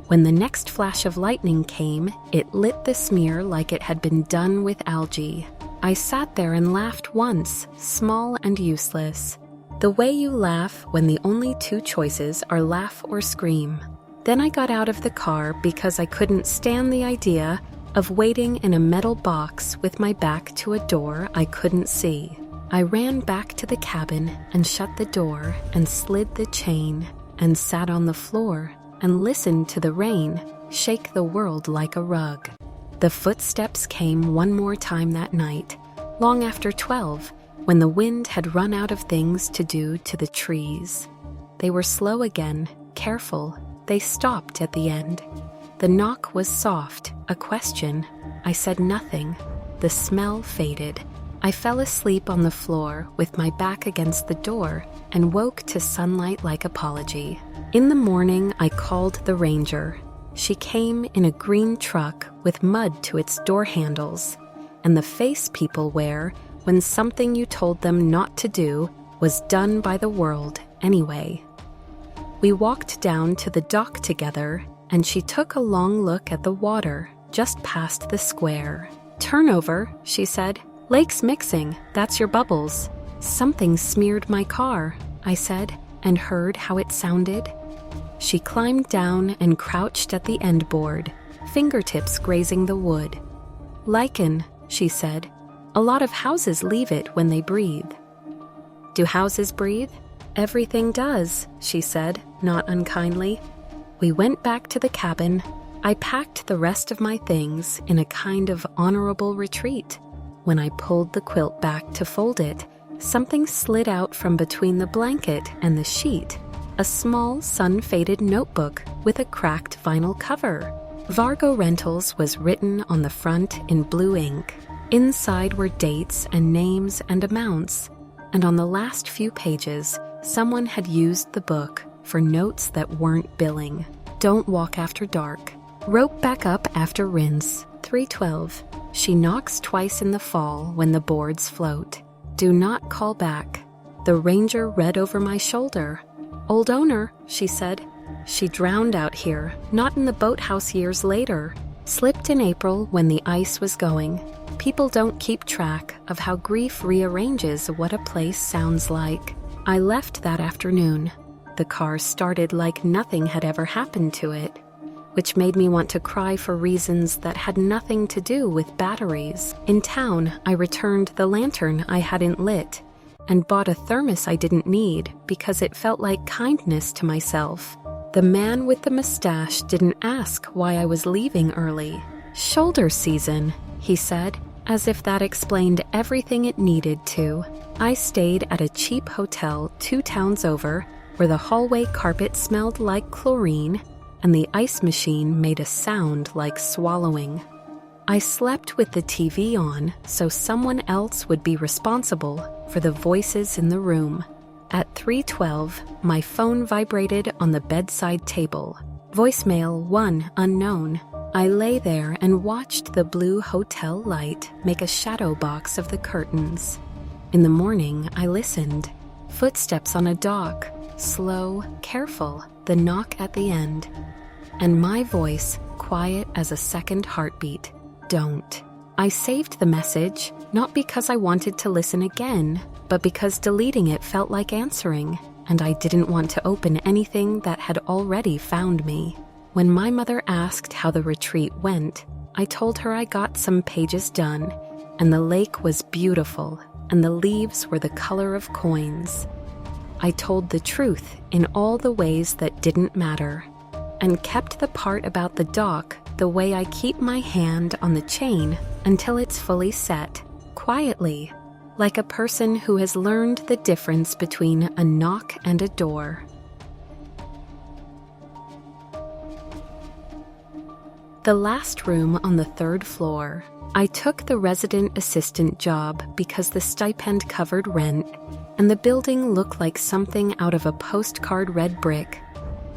S2: When the next flash of lightning came, it lit the smear like it had been done with algae. I sat there and laughed once, small and useless. The way you laugh when the only two choices are laugh or scream. Then I got out of the car because I couldn't stand the idea of waiting in a metal box with my back to a door I couldn't see. I ran back to the cabin and shut the door and slid the chain and sat on the floor and listened to the rain shake the world like a rug. The footsteps came one more time that night, long after 12, when the wind had run out of things to do to the trees. They were slow again, careful. They stopped at the end. The knock was soft, a question. I said nothing. The smell faded. I fell asleep on the floor with my back against the door and woke to sunlight-like apology. In the morning, I called the ranger. She came in a green truck with mud to its door handles, and the face people wear when something you told them not to do was done by the world anyway. We walked down to the dock together, and she took a long look at the water just past the square. "Turn over," she said. "Lake's mixing, that's your bubbles." "Something smeared my car," I said, and heard how it sounded. She climbed down and crouched at the end board, fingertips grazing the wood. "Lichen," she said. "A lot of houses leave it when they breathe." "Do houses breathe?" "Everything does," she said, not unkindly. We went back to the cabin. I packed the rest of my things in a kind of honorable retreat. When I pulled the quilt back to fold it, something slid out from between the blanket and the sheet. A small, sun-faded notebook with a cracked vinyl cover. Vargo Rentals was written on the front in blue ink. Inside were dates and names and amounts. And on the last few pages, someone had used the book for notes that weren't billing. "Don't walk after dark. Rope back up after rinse. 3:12. She knocks twice in the fall when the boards float. Do not call back." The ranger read over my shoulder. "Old owner," she said. She drowned out here, not in the boathouse years later. Slipped in April when the ice was going. People don't keep track of how grief rearranges what a place sounds like. I left that afternoon. The car started like nothing had ever happened to it, which made me want to cry for reasons that had nothing to do with batteries. In town, I returned the lantern I hadn't lit and bought a thermos I didn't need because it felt like kindness to myself. The man with the mustache didn't ask why I was leaving early. "Shoulder season," he said, as if that explained everything it needed to. I stayed at a cheap hotel 2 towns over where the hallway carpet smelled like chlorine and the ice machine made a sound like swallowing. I slept with the TV on so someone else would be responsible for the voices in the room. At 3:12, my phone vibrated on the bedside table. Voicemail 1 unknown. I lay there and watched the blue hotel light make a shadow box of the curtains. In the morning, I listened. Footsteps on a dock, slow, careful, the knock at the end. And my voice, quiet as a second heartbeat. "Don't." I saved the message, not because I wanted to listen again, but because deleting it felt like answering, and I didn't want to open anything that had already found me. When my mother asked how the retreat went, I told her I got some pages done, and the lake was beautiful, and the leaves were the color of coins. I told the truth in all the ways that didn't matter, and kept the part about the dock the way I keep my hand on the chain until it's fully set, quietly, like a person who has learned the difference between a knock and a door. The last room on the 3rd floor. I took the resident assistant job because the stipend covered rent, and the building looked like something out of a postcard red brick.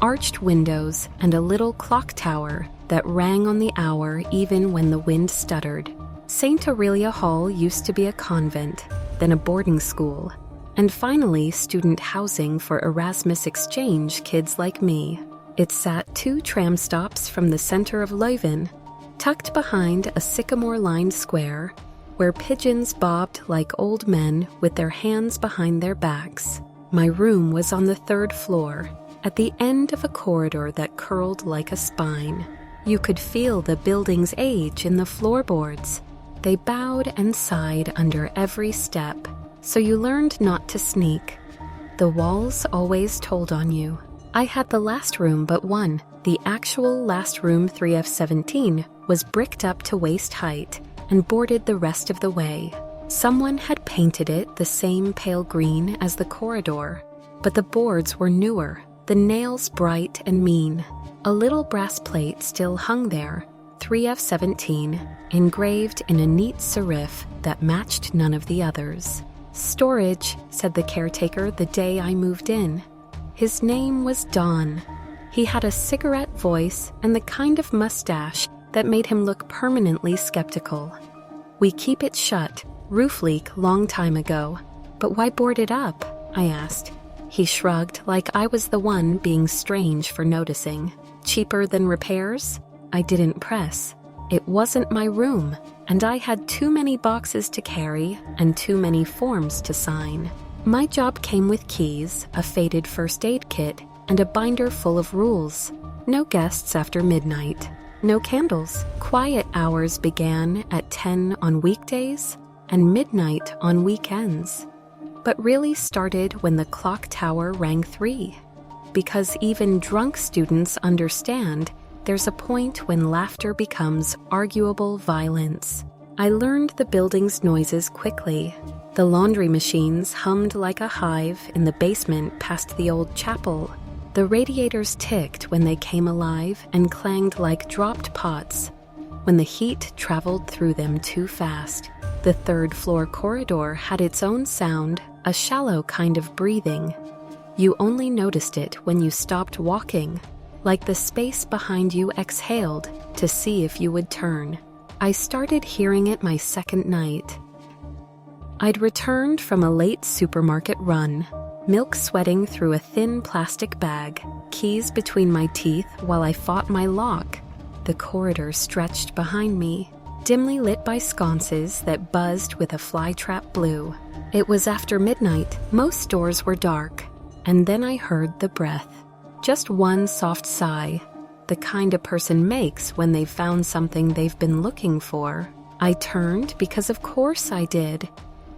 S2: Arched windows and a little clock tower that rang on the hour even when the wind stuttered. St. Aurelia Hall used to be a convent, then a boarding school, and finally student housing for Erasmus Exchange kids like me. It sat 2 tram stops from the center of Leuven, tucked behind a sycamore-lined square where pigeons bobbed like old men with their hands behind their backs. My room was on the 3rd floor, at the end of a corridor that curled like a spine. You could feel the building's age in the floorboards. They bowed and sighed under every step, so you learned not to sneak. The walls always told on you. I had the last room but one. The actual last room 3F17 was bricked up to waist height and boarded the rest of the way. Someone had painted it the same pale green as the corridor, but the boards were newer, the nails bright and mean. A little brass plate still hung there, 3F17, engraved in a neat serif that matched none of the others. "Storage," said the caretaker the day I moved in. His name was Don. He had a cigarette voice and the kind of mustache that made him look permanently skeptical. "We keep it shut. Roof leak long time ago. But why board it up? I asked. He shrugged like I was the one being strange for noticing. Cheaper than repairs? I didn't press. It wasn't my room, and I had too many boxes to carry and too many forms to sign. My job came with keys, a faded first aid kit, and a binder full of rules. No guests after midnight. No candles. Quiet hours began at 10 on weekdays and midnight on weekends. But really started when the clock tower rang 3. Because even drunk students understand there's a point when laughter becomes arguable violence. I learned the building's noises quickly. The laundry machines hummed like a hive in the basement past the old chapel. The radiators ticked when they came alive and clanged like dropped pots when the heat traveled through them too fast. The third-floor corridor had its own sound, a shallow kind of breathing. You only noticed it when you stopped walking, like the space behind you exhaled to see if you would turn. I started hearing it my second night. I'd returned from a late supermarket run, milk sweating through a thin plastic bag, keys between my teeth while I fought my lock. The corridor stretched behind me, dimly lit by sconces that buzzed with a flytrap blue. It was after midnight. Most doors were dark, and then I heard the breath. Just one soft sigh, the kind a person makes when they've found something they've been looking for. I turned because of course I did.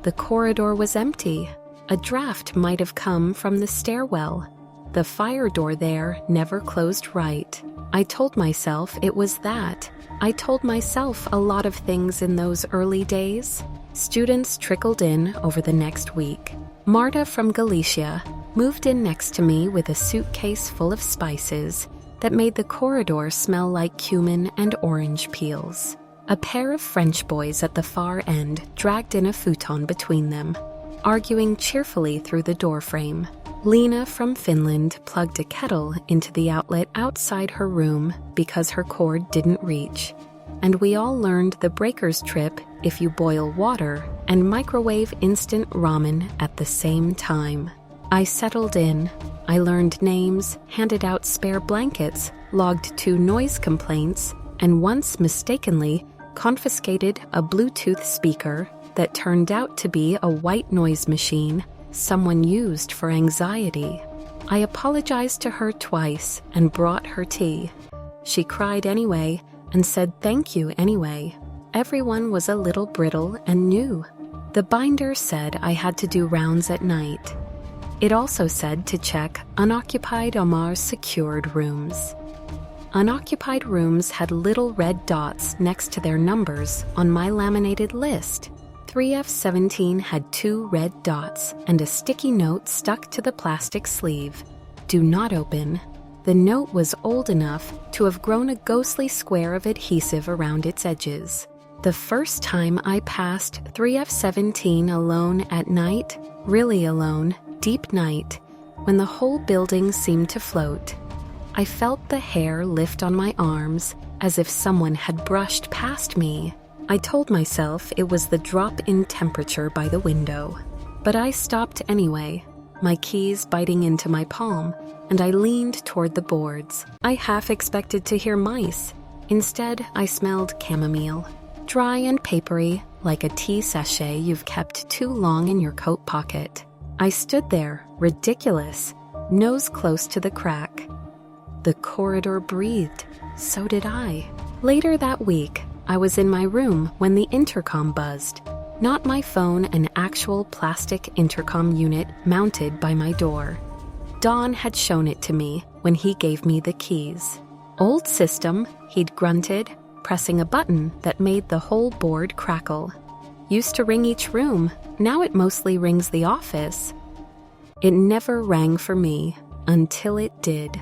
S2: The corridor was empty. A draft might have come from the stairwell. The fire door there never closed right. I told myself it was that. I told myself a lot of things in those early days. Students trickled in over the next week. Marta from Galicia moved in next to me with a suitcase full of spices that made the corridor smell like cumin and orange peels. A pair of French boys at the far end dragged in a futon between them, arguing cheerfully through the doorframe. Lena from Finland plugged a kettle into the outlet outside her room because her cord didn't reach. And we all learned the breaker's trip if you boil water and microwave instant ramen at the same time. I settled in. I learned names, handed out spare blankets, logged 2 noise complaints, and once mistakenly confiscated a Bluetooth speaker that turned out to be a white noise machine someone used for anxiety. I apologized to her twice and brought her tea. She cried anyway and said thank you anyway. Everyone was a little brittle and new. The binder said I had to do rounds at night. It also said to check unoccupied Omar's secured rooms. Unoccupied rooms had little red dots next to their numbers on my laminated list. 3F17 had 2 red dots and a sticky note stuck to the plastic sleeve. Do not open. The note was old enough to have grown a ghostly square of adhesive around its edges. The first time I passed 3F17 alone at night, really alone, deep night, when the whole building seemed to float, I felt the hair lift on my arms as if someone had brushed past me. I told myself it was the drop in temperature by the window. But I stopped anyway, my keys biting into my palm, and I leaned toward the boards. I half expected to hear mice. Instead, I smelled chamomile, dry and papery, like a tea sachet you've kept too long in your coat pocket. I stood there, ridiculous, nose close to the crack. The corridor breathed. So did I. Later that week, I was in my room when the intercom buzzed. Not my phone, an actual plastic intercom unit mounted by my door. Don had shown it to me when he gave me the keys. Old system, he'd grunted, pressing a button that made the whole board crackle. Used to ring each room, now it mostly rings the office. It never rang for me until it did.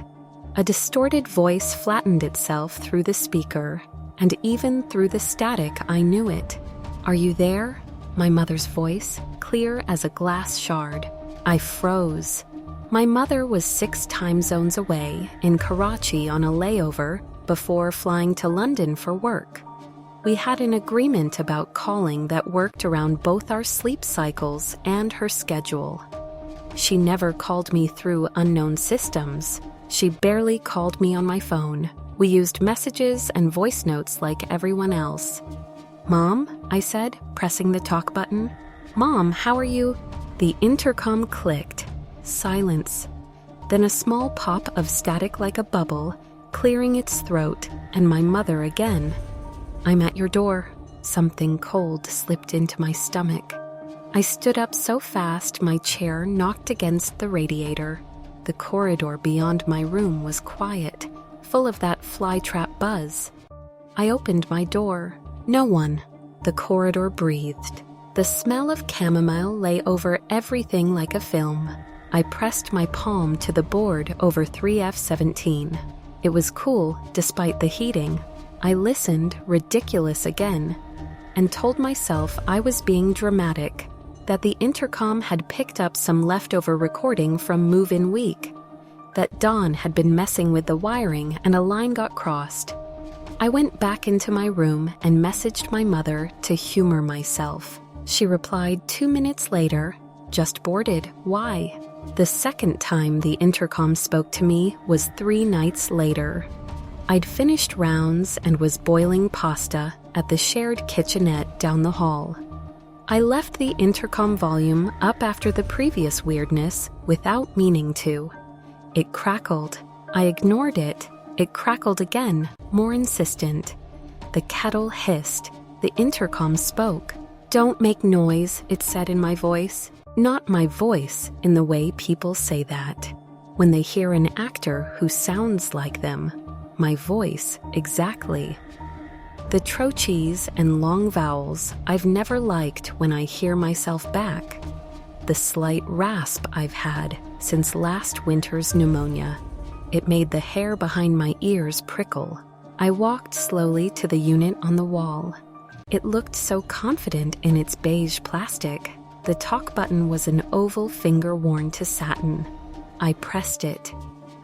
S2: A distorted voice flattened itself through the speaker, and even through the static I knew it. "Are you there?" My mother's voice, clear as a glass shard. I froze. My mother was 6 time zones away in Karachi on a layover before flying to London for work. We had an agreement about calling that worked around both our sleep cycles and her schedule. She never called me through unknown systems. She barely called me on my phone. We used messages and voice notes like everyone else. "Mom," I said, pressing the talk button. "Mom, how are you?" The intercom clicked. Silence. Then a small pop of static like a bubble, clearing its throat, and my mother again. "I'm at your door." Something cold slipped into my stomach. I stood up so fast my chair knocked against the radiator. The corridor beyond my room was quiet, full of that flytrap buzz. I opened my door. No one. The corridor breathed. The smell of chamomile lay over everything like a film. I pressed my palm to the board over 3F17. It was cool, despite the heating. I listened, ridiculous again, and told myself I was being dramatic, that the intercom had picked up some leftover recording from move-in week, that Dawn had been messing with the wiring and a line got crossed. I went back into my room and messaged my mother to humor myself. She replied 2 minutes later, "Just boarded. Why?" The second time the intercom spoke to me was 3 nights later. I'd finished rounds and was boiling pasta at the shared kitchenette down the hall. I left the intercom volume up after the previous weirdness without meaning to. It crackled. I ignored it. It crackled again, more insistent. The kettle hissed. The intercom spoke. "Don't make noise," it said in my voice. Not my voice in the way people say that when they hear an actor who sounds like them. My voice, exactly. The trochees and long vowels I've never liked when I hear myself back. The slight rasp I've had since last winter's pneumonia. It made the hair behind my ears prickle. I walked slowly to the unit on the wall. It looked so confident in its beige plastic. The talk button was an oval finger worn to satin. I pressed it.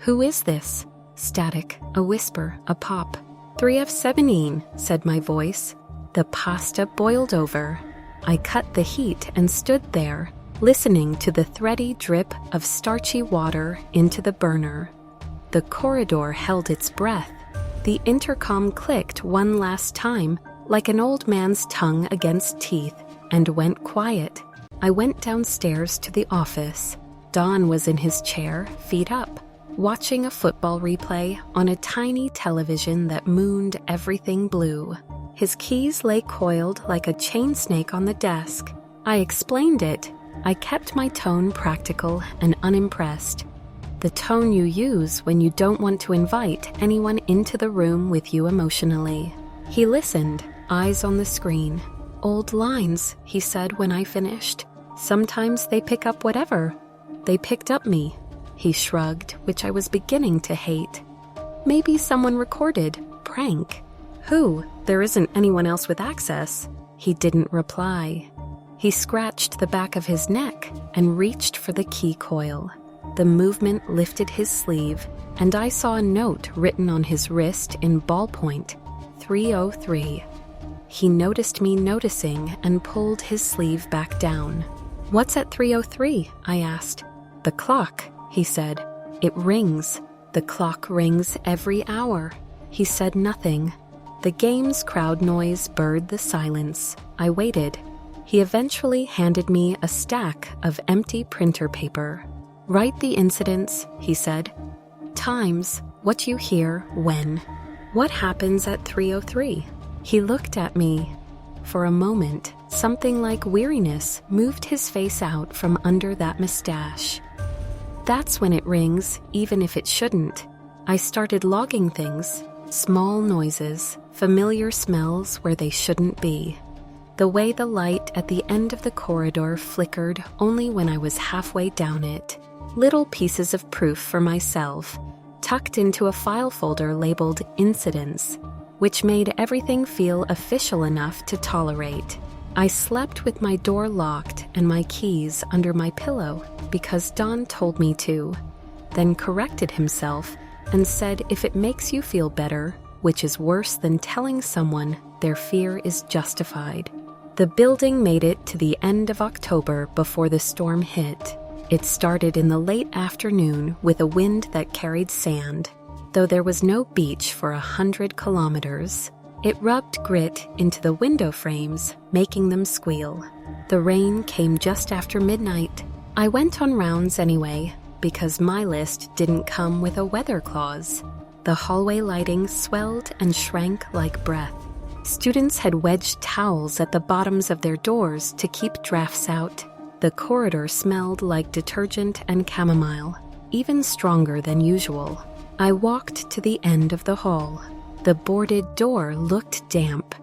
S2: "Who is this?" Static, a whisper, a pop. 3F17, said my voice. The pasta boiled over. I cut the heat and stood there, listening to the thready drip of starchy water into the burner. The corridor held its breath. The intercom clicked one last time, like an old man's tongue against teeth, and went quiet. I went downstairs to the office. Don was in his chair, feet up, watching a football replay on a tiny television that mooned everything blue. His keys lay coiled like a chain snake on the desk. I explained it. I kept my tone practical and unimpressed. The tone you use when you don't want to invite anyone into the room with you emotionally. He listened, eyes on the screen. "Old lines," he said when I finished. "Sometimes they pick up whatever." They picked up me. He shrugged, which I was beginning to hate. "Maybe someone recorded. Prank." "Who? There isn't anyone else with access." He didn't reply. He scratched the back of his neck and reached for the key coil. The movement lifted his sleeve, and I saw a note written on his wrist in ballpoint, 303. He noticed me noticing and pulled his sleeve back down. "What's at 303? I asked. "The clock," he said. "It rings. The clock rings every hour." He said nothing. The game's crowd noise birred the silence. I waited. He eventually handed me a stack of empty printer paper. "Write the incidents," he said. "Times, what you hear, when. What happens at 303? He looked at me. For a moment, something like weariness moved his face out from under that mustache. "That's when it rings, even if it shouldn't." I started logging things, small noises, familiar smells where they shouldn't be. The way the light at the end of the corridor flickered only when I was halfway down it. Little pieces of proof for myself, tucked into a file folder labeled Incidents, which made everything feel official enough to tolerate. I slept with my door locked and my keys under my pillow because Don told me to, then corrected himself and said if it makes you feel better, which is worse than telling someone their fear is justified. The building made it to the end of October before the storm hit. It started in the late afternoon with a wind that carried sand. Though there was no beach for 100 kilometers, it rubbed grit into the window frames, making them squeal. The rain came just after midnight. I went on rounds anyway, because my list didn't come with a weather clause. The hallway lighting swelled and shrank like breath. Students had wedged towels at the bottoms of their doors to keep drafts out. The corridor smelled like detergent and chamomile, even stronger than usual. I walked to the end of the hall. The boarded door looked damp.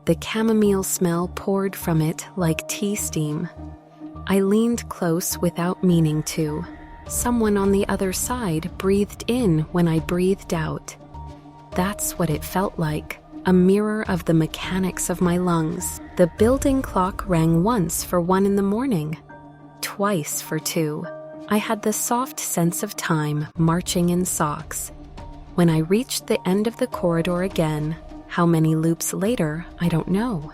S2: The chamomile smell poured from it like tea steam. I leaned close without meaning to. Someone on the other side breathed in when I breathed out. That's what it felt like, a mirror of the mechanics of my lungs. The building clock rang once for 1 in the morning, twice for 2. I had the soft sense of time marching in socks. When I reached the end of the corridor again, how many loops later, I don't know.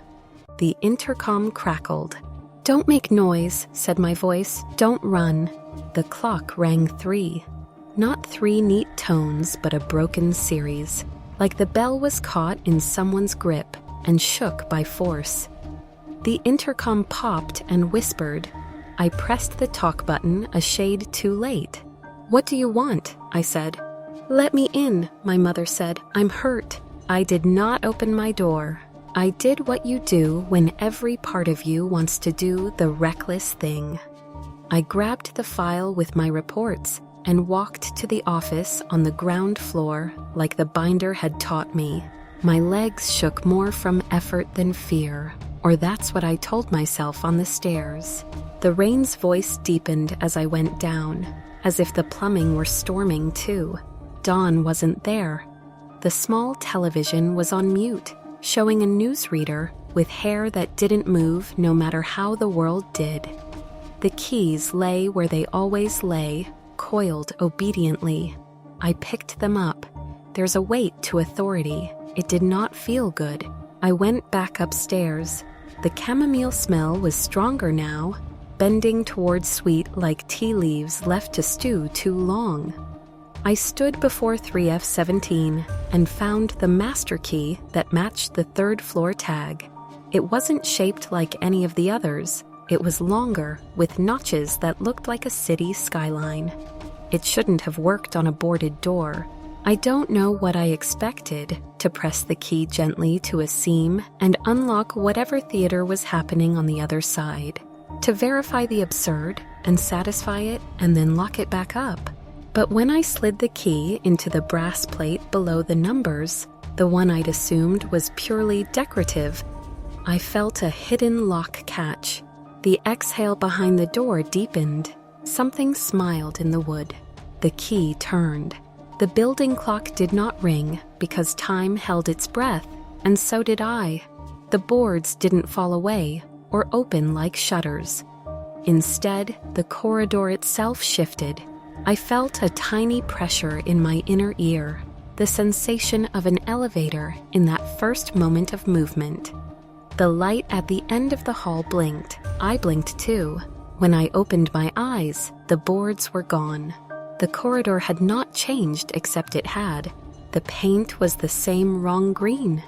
S2: The intercom crackled. "Don't make noise," said my voice. "Don't run." The clock rang 3. Not 3 neat tones, but a broken series. Like the bell was caught in someone's grip and shook by force. The intercom popped and whispered. I pressed the talk button a shade too late. "What do you want?" I said. "Let me in," my mother said. "I'm hurt." I did not open my door. I did what you do when every part of you wants to do the reckless thing. I grabbed the file with my reports and walked to the office on the ground floor like the binder had taught me. My legs shook more from effort than fear, or that's what I told myself on the stairs. The rain's voice deepened as I went down, as if the plumbing were storming too. Dawn wasn't there. The small television was on mute, showing a newsreader with hair that didn't move no matter how the world did. The keys lay where they always lay, coiled obediently. I picked them up. There's a weight to authority. It did not feel good. I went back upstairs. The chamomile smell was stronger now, bending towards sweet like tea leaves left to stew too long. I stood before 3F17 and found the master key that matched the 3rd floor tag. It wasn't shaped like any of the others. It was longer, with notches that looked like a city skyline. It shouldn't have worked on a boarded door. I don't know what I expected, to press the key gently to a seam and unlock whatever theater was happening on the other side. To verify the absurd and satisfy it and then lock it back up. But when I slid the key into the brass plate below the numbers, the one I'd assumed was purely decorative, I felt a hidden lock catch. The exhale behind the door deepened. Something smiled in the wood. The key turned. The building clock did not ring because time held its breath, and so did I. The boards didn't fall away or open like shutters. Instead, the corridor itself shifted. I felt a tiny pressure in my inner ear, the sensation of an elevator in that first moment of movement. The light at the end of the hall blinked. I blinked too. When I opened my eyes, the boards were gone. The corridor had not changed except it had. The paint was the same wrong green.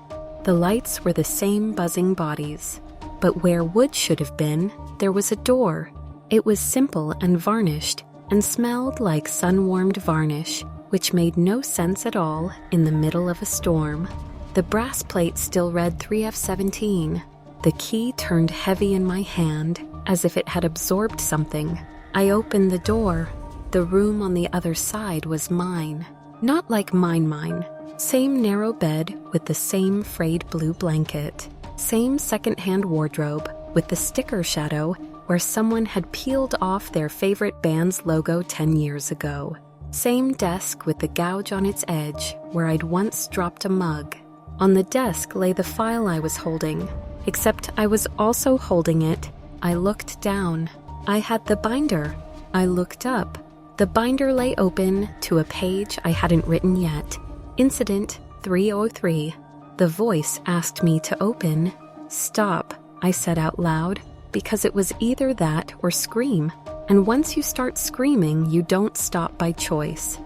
S2: The lights were the same buzzing bodies. But where wood should have been, there was a door. It was simple and varnished, and smelled like sun-warmed varnish, which made no sense at all in the middle of a storm. The brass plate still read 3F17. The key turned heavy in my hand, as if it had absorbed something. I opened the door. The room on the other side was mine. Not like mine. Same narrow bed with the same frayed blue blanket. Same second-hand wardrobe with the sticker shadow where someone had peeled off their favorite band's logo 10 years ago. Same desk with the gouge on its edge where I'd once dropped a mug. On the desk lay the file I was holding, except I was also holding it. I looked down. I had the binder. I looked up. The binder lay open to a page I hadn't written yet. Incident 303. The voice asked me to open. Stop, I said out loud, because it was either that or scream, and once you start screaming, you don't stop by choice.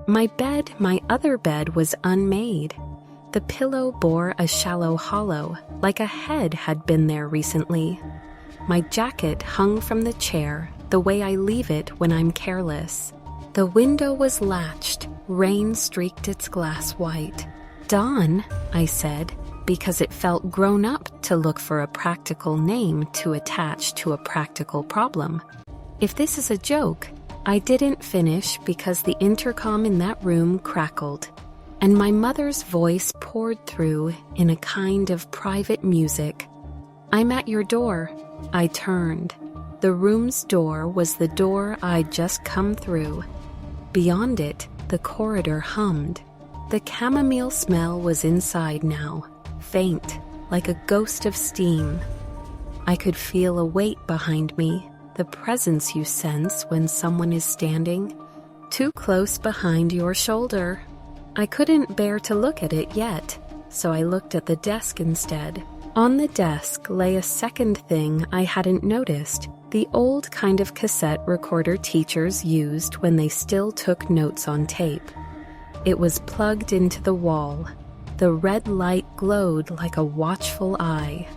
S2: My other bed was unmade. The pillow bore a shallow hollow, like a head had been there recently. My jacket hung from the chair, the way I leave it when I'm careless. The window was latched, rain streaked its glass white. Dawn, I said, because it felt grown up to look for a practical name to attach to a practical problem. If this is a joke, I didn't finish because the intercom in that room crackled, and my mother's voice poured through in a kind of private music. I'm at your door. I turned. The room's door was the door I'd just come through. Beyond it, the corridor hummed. The chamomile smell was inside now, faint, like a ghost of steam. I could feel a weight behind me, the presence you sense when someone is standing too close behind your shoulder. I couldn't bear to look at it yet, so I looked at the desk instead. On the desk lay a second thing I hadn't noticed, the old kind of cassette recorder teachers used when they still took notes on tape. It was plugged into the wall. The red light glowed like a watchful eye.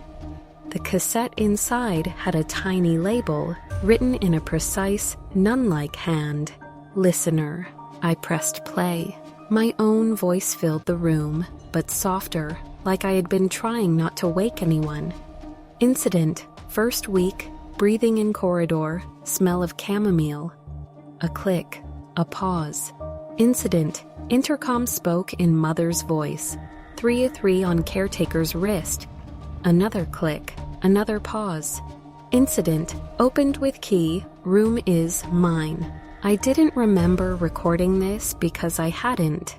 S2: The cassette inside had a tiny label, written in a precise, nun-like hand. Listener. I pressed play. My own voice filled the room, but softer, like I had been trying not to wake anyone. Incident. First week. Breathing in corridor. Smell of chamomile. A click. A pause. Incident. Intercom spoke in mother's voice. 303 on caretaker's wrist. Another click. Another pause. Incident. Opened with key. Room is mine. I didn't remember recording this because I hadn't,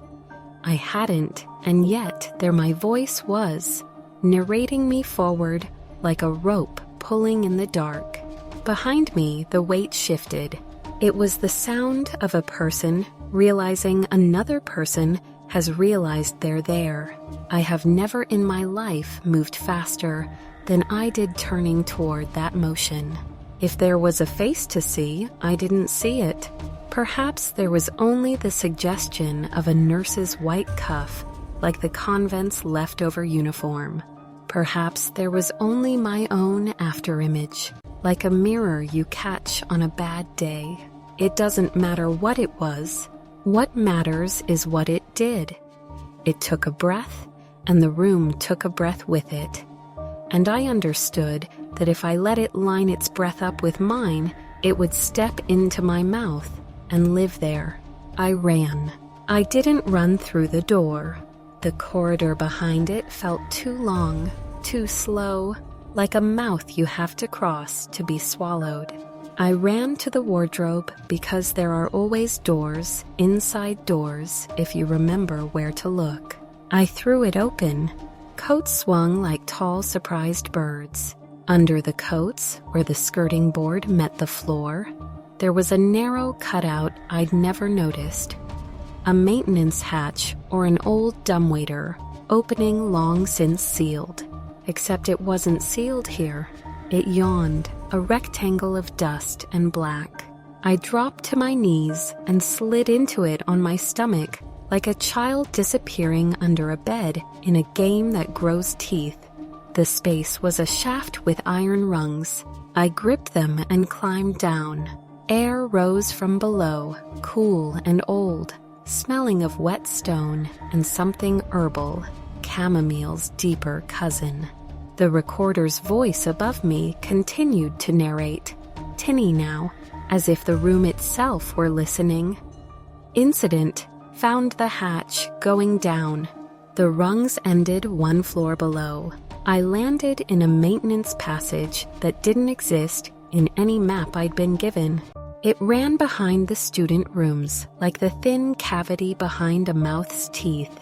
S2: and yet there my voice was, narrating me forward like a rope pulling in the dark. Behind me, the weight shifted. It was the sound of a person realizing another person has realized they're there. I have never in my life moved faster than I did turning toward that motion. If there was a face to see, I didn't see it. Perhaps there was only the suggestion of a nurse's white cuff, like the convent's leftover uniform. Perhaps there was only my own afterimage, like a mirror you catch on a bad day. It doesn't matter what it was. What matters is what it did. It took a breath, and the room took a breath with it. And I understood that if I let it line its breath up with mine, it would step into my mouth and live there. I ran. I didn't run through the door. The corridor behind it felt too long, too slow, like a mouth you have to cross to be swallowed. I ran to the wardrobe because there are always doors, inside doors, if you remember where to look. I threw it open. Coats swung like tall, surprised birds. Under the coats, where the skirting board met the floor, there was a narrow cutout I'd never noticed. A maintenance hatch or an old dumbwaiter, opening long since sealed. Except it wasn't sealed here. It yawned, a rectangle of dust and black. I dropped to my knees and slid into it on my stomach, like a child disappearing under a bed in a game that grows teeth. The space was a shaft with iron rungs. I gripped them and climbed down. Air rose from below, cool and old, smelling of wet stone and something herbal, chamomile's deeper cousin. The recorder's voice above me continued to narrate, tinny now, as if the room itself were listening. Incident. Found the hatch going down. The rungs ended one floor below. I landed in a maintenance passage that didn't exist in any map I'd been given. It ran behind the student rooms, like the thin cavity behind a mouth's teeth.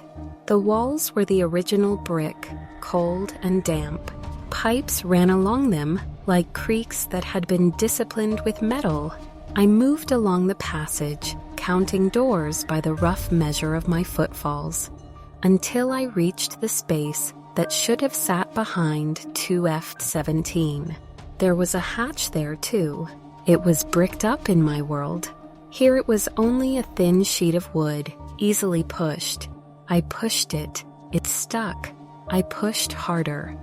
S2: The walls were the original brick, cold and damp. Pipes ran along them, like creeks that had been disciplined with metal. I moved along the passage, counting doors by the rough measure of my footfalls. until I reached the space that should have sat behind 2F17. There was a hatch there, too. It was bricked up in my world. Here it was only a thin sheet of wood, easily pushed. I pushed it. It stuck. I pushed harder.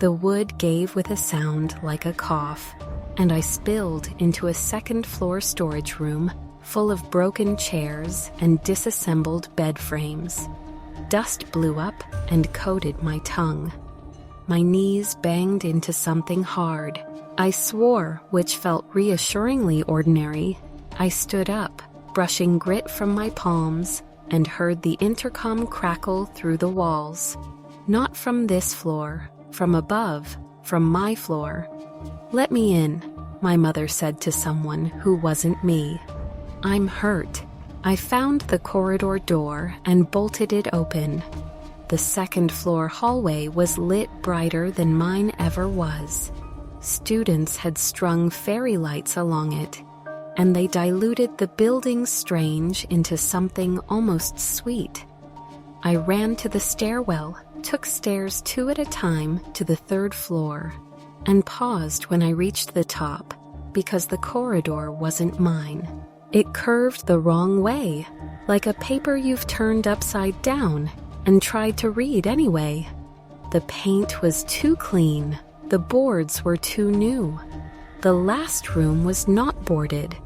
S2: The wood gave with a sound like a cough, and I spilled into a second-floor storage room full of broken chairs and disassembled bed frames. Dust blew up and coated my tongue. My knees banged into something hard. I swore, which felt reassuringly ordinary. I stood up, brushing grit from my palms, and heard the intercom crackle through the walls. Not from this floor, from above, from my floor. "Let me in," my mother said to someone who wasn't me. "I'm hurt." I found the corridor door and bolted it open. The second-floor hallway was lit brighter than mine ever was. Students had strung fairy lights along it, and they diluted the building's strange into something almost sweet. I ran to the stairwell, took stairs 2 at a time to the 3rd floor, and paused when I reached the top because the corridor wasn't mine. It curved the wrong way, like a paper you've turned upside down and tried to read anyway. The paint was too clean. The boards were too new. The last room was not boarded.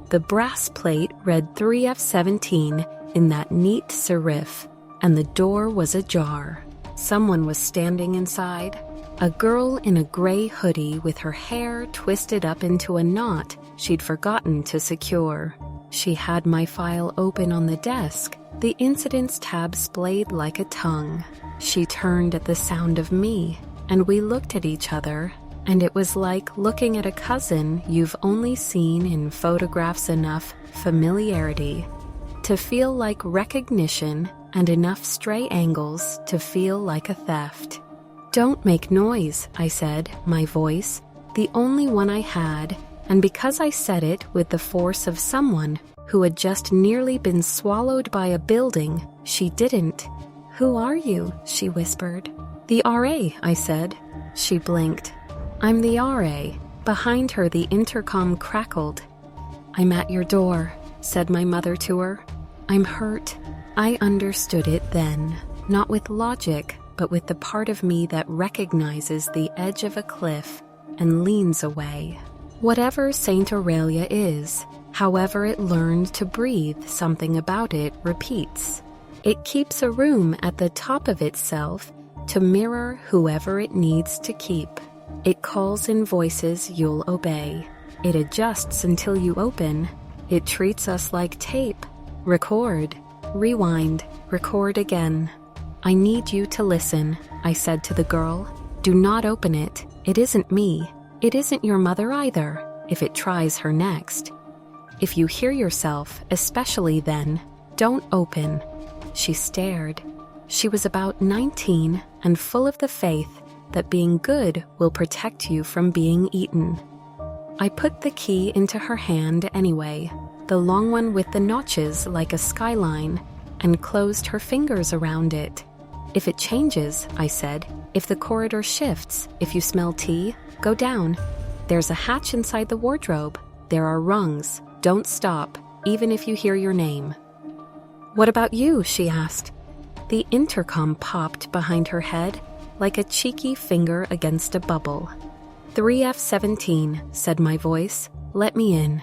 S2: The brass plate read 3F17 in that neat serif, and the door was ajar. Someone was standing inside. A girl in a gray hoodie with her hair twisted up into a knot she'd forgotten to secure. She had my file open on the desk, the incidents tab splayed like a tongue. She turned at the sound of me, and we looked at each other, and it was like looking at a cousin you've only seen in photographs. Enough familiarity to feel like recognition and enough stray angles to feel like a theft. "Don't make noise," I said, my voice, the only one I had, and because I said it with the force of someone who had just nearly been swallowed by a building, she didn't. "Who are you?" she whispered. "The RA," I said. She blinked. "I'm the RA." Behind her, the intercom crackled. "I'm at your door," said my mother to her. "I'm hurt." I understood it then, not with logic, but with the part of me that recognizes the edge of a cliff and leans away. Whatever Saint Aurelia is, however it learned to breathe, something about it repeats. It keeps a room at the top of itself to mirror whoever it needs to keep. It calls in voices you'll obey. It adjusts until you open. It treats us like tape. Record, rewind, record again. "I need you to listen," I said to the girl. "Do not open it. It isn't me. It isn't your mother either, if it tries her next. If you hear yourself, especially then, don't open." She stared. She was about 19 and full of the faith that being good will protect you from being eaten. I put the key into her hand anyway, the long one with the notches like a skyline, and closed her fingers around it. "If it changes," I said, "if the corridor shifts, if you smell tea, go down. There's a hatch inside the wardrobe. There are rungs. Don't stop, even if you hear your name." "What about you?" she asked. The intercom popped behind her head like a cheeky finger against a bubble. 3F17, said my voice. "Let me in."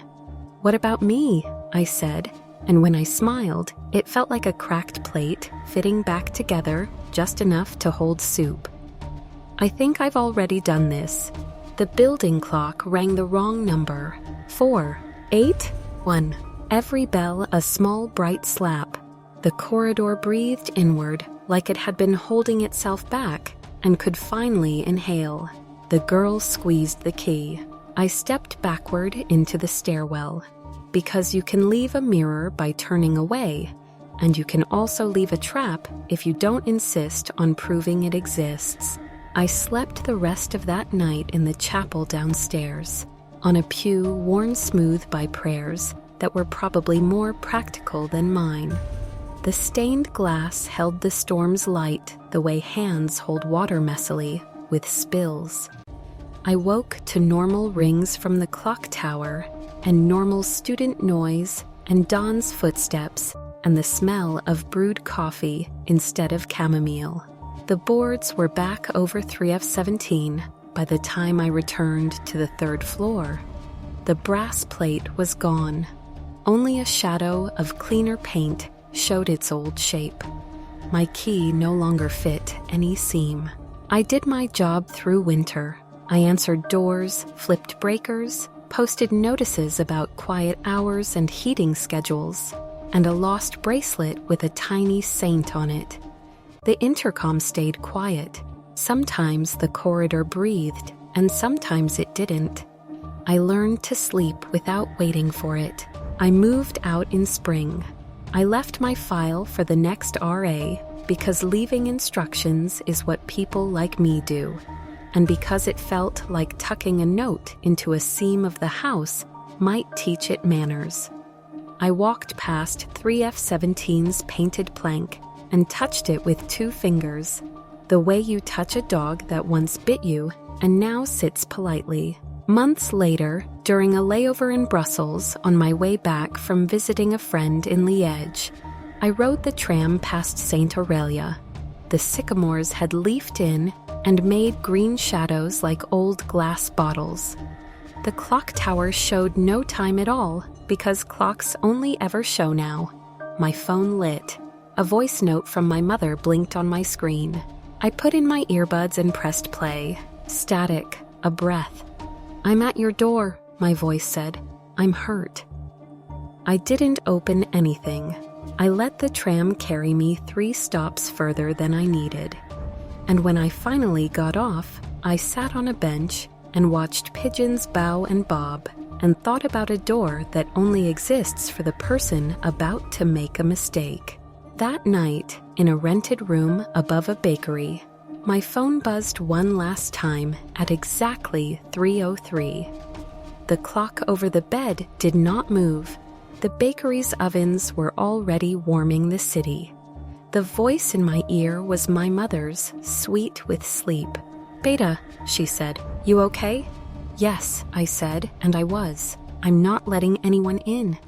S2: "What about me?" I said, and when I smiled, it felt like a cracked plate fitting back together just enough to hold soup. "I think I've already done this." The building clock rang the wrong number. 4, 8, 1. Every bell a small bright slap. The corridor breathed inward like it had been holding itself back and could finally inhale. The girl squeezed the key. I stepped backward into the stairwell. Because you can leave a mirror by turning away, and you can also leave a trap if you don't insist on proving it exists. I slept the rest of that night in the chapel downstairs, on a pew worn smooth by prayers that were probably more practical than mine. The stained glass held the storm's light the way hands hold water messily, with spills. I woke to normal rings from the clock tower, and normal student noise, and Dawn's footsteps, and the smell of brewed coffee instead of chamomile. The boards were back over 3F17 by the time I returned to the third floor. The brass plate was gone. Only a shadow of cleaner paint showed its old shape. My key no longer fit any seam. I did my job through winter. I answered doors, flipped breakers, posted notices about quiet hours and heating schedules, and a lost bracelet with a tiny saint on it. The intercom stayed quiet. Sometimes the corridor breathed, and sometimes it didn't. I learned to sleep without waiting for it. I moved out in spring. I left my file for the next RA because leaving instructions is what people like me do, and because it felt like tucking a note into a seam of the house might teach it manners. I walked past 3F17's painted plank and touched it with 2 fingers, the way you touch a dog that once bit you and now sits politely. Months later, during a layover in Brussels on my way back from visiting a friend in Liège, I rode the tram past St. Aurelia. The sycamores had leafed in and made green shadows like old glass bottles. The clock tower showed no time at all because clocks only ever show now. My phone lit. A voice note from my mother blinked on my screen. I put in my earbuds and pressed play. Static, a breath. "I'm at your door," my voice said. "I'm hurt." I didn't open anything. I let the tram carry me 3 stops further than I needed. And when I finally got off, I sat on a bench and watched pigeons bow and bob and thought about a door that only exists for the person about to make a mistake. That night, in a rented room above a bakery, my phone buzzed one last time at exactly 3:03. The clock over the bed did not move. The bakery's ovens were already warming the city. The voice in my ear was my mother's, sweet with sleep. "Beta," she said, "you okay?" "Yes," I said, and I was. "I'm not letting anyone in."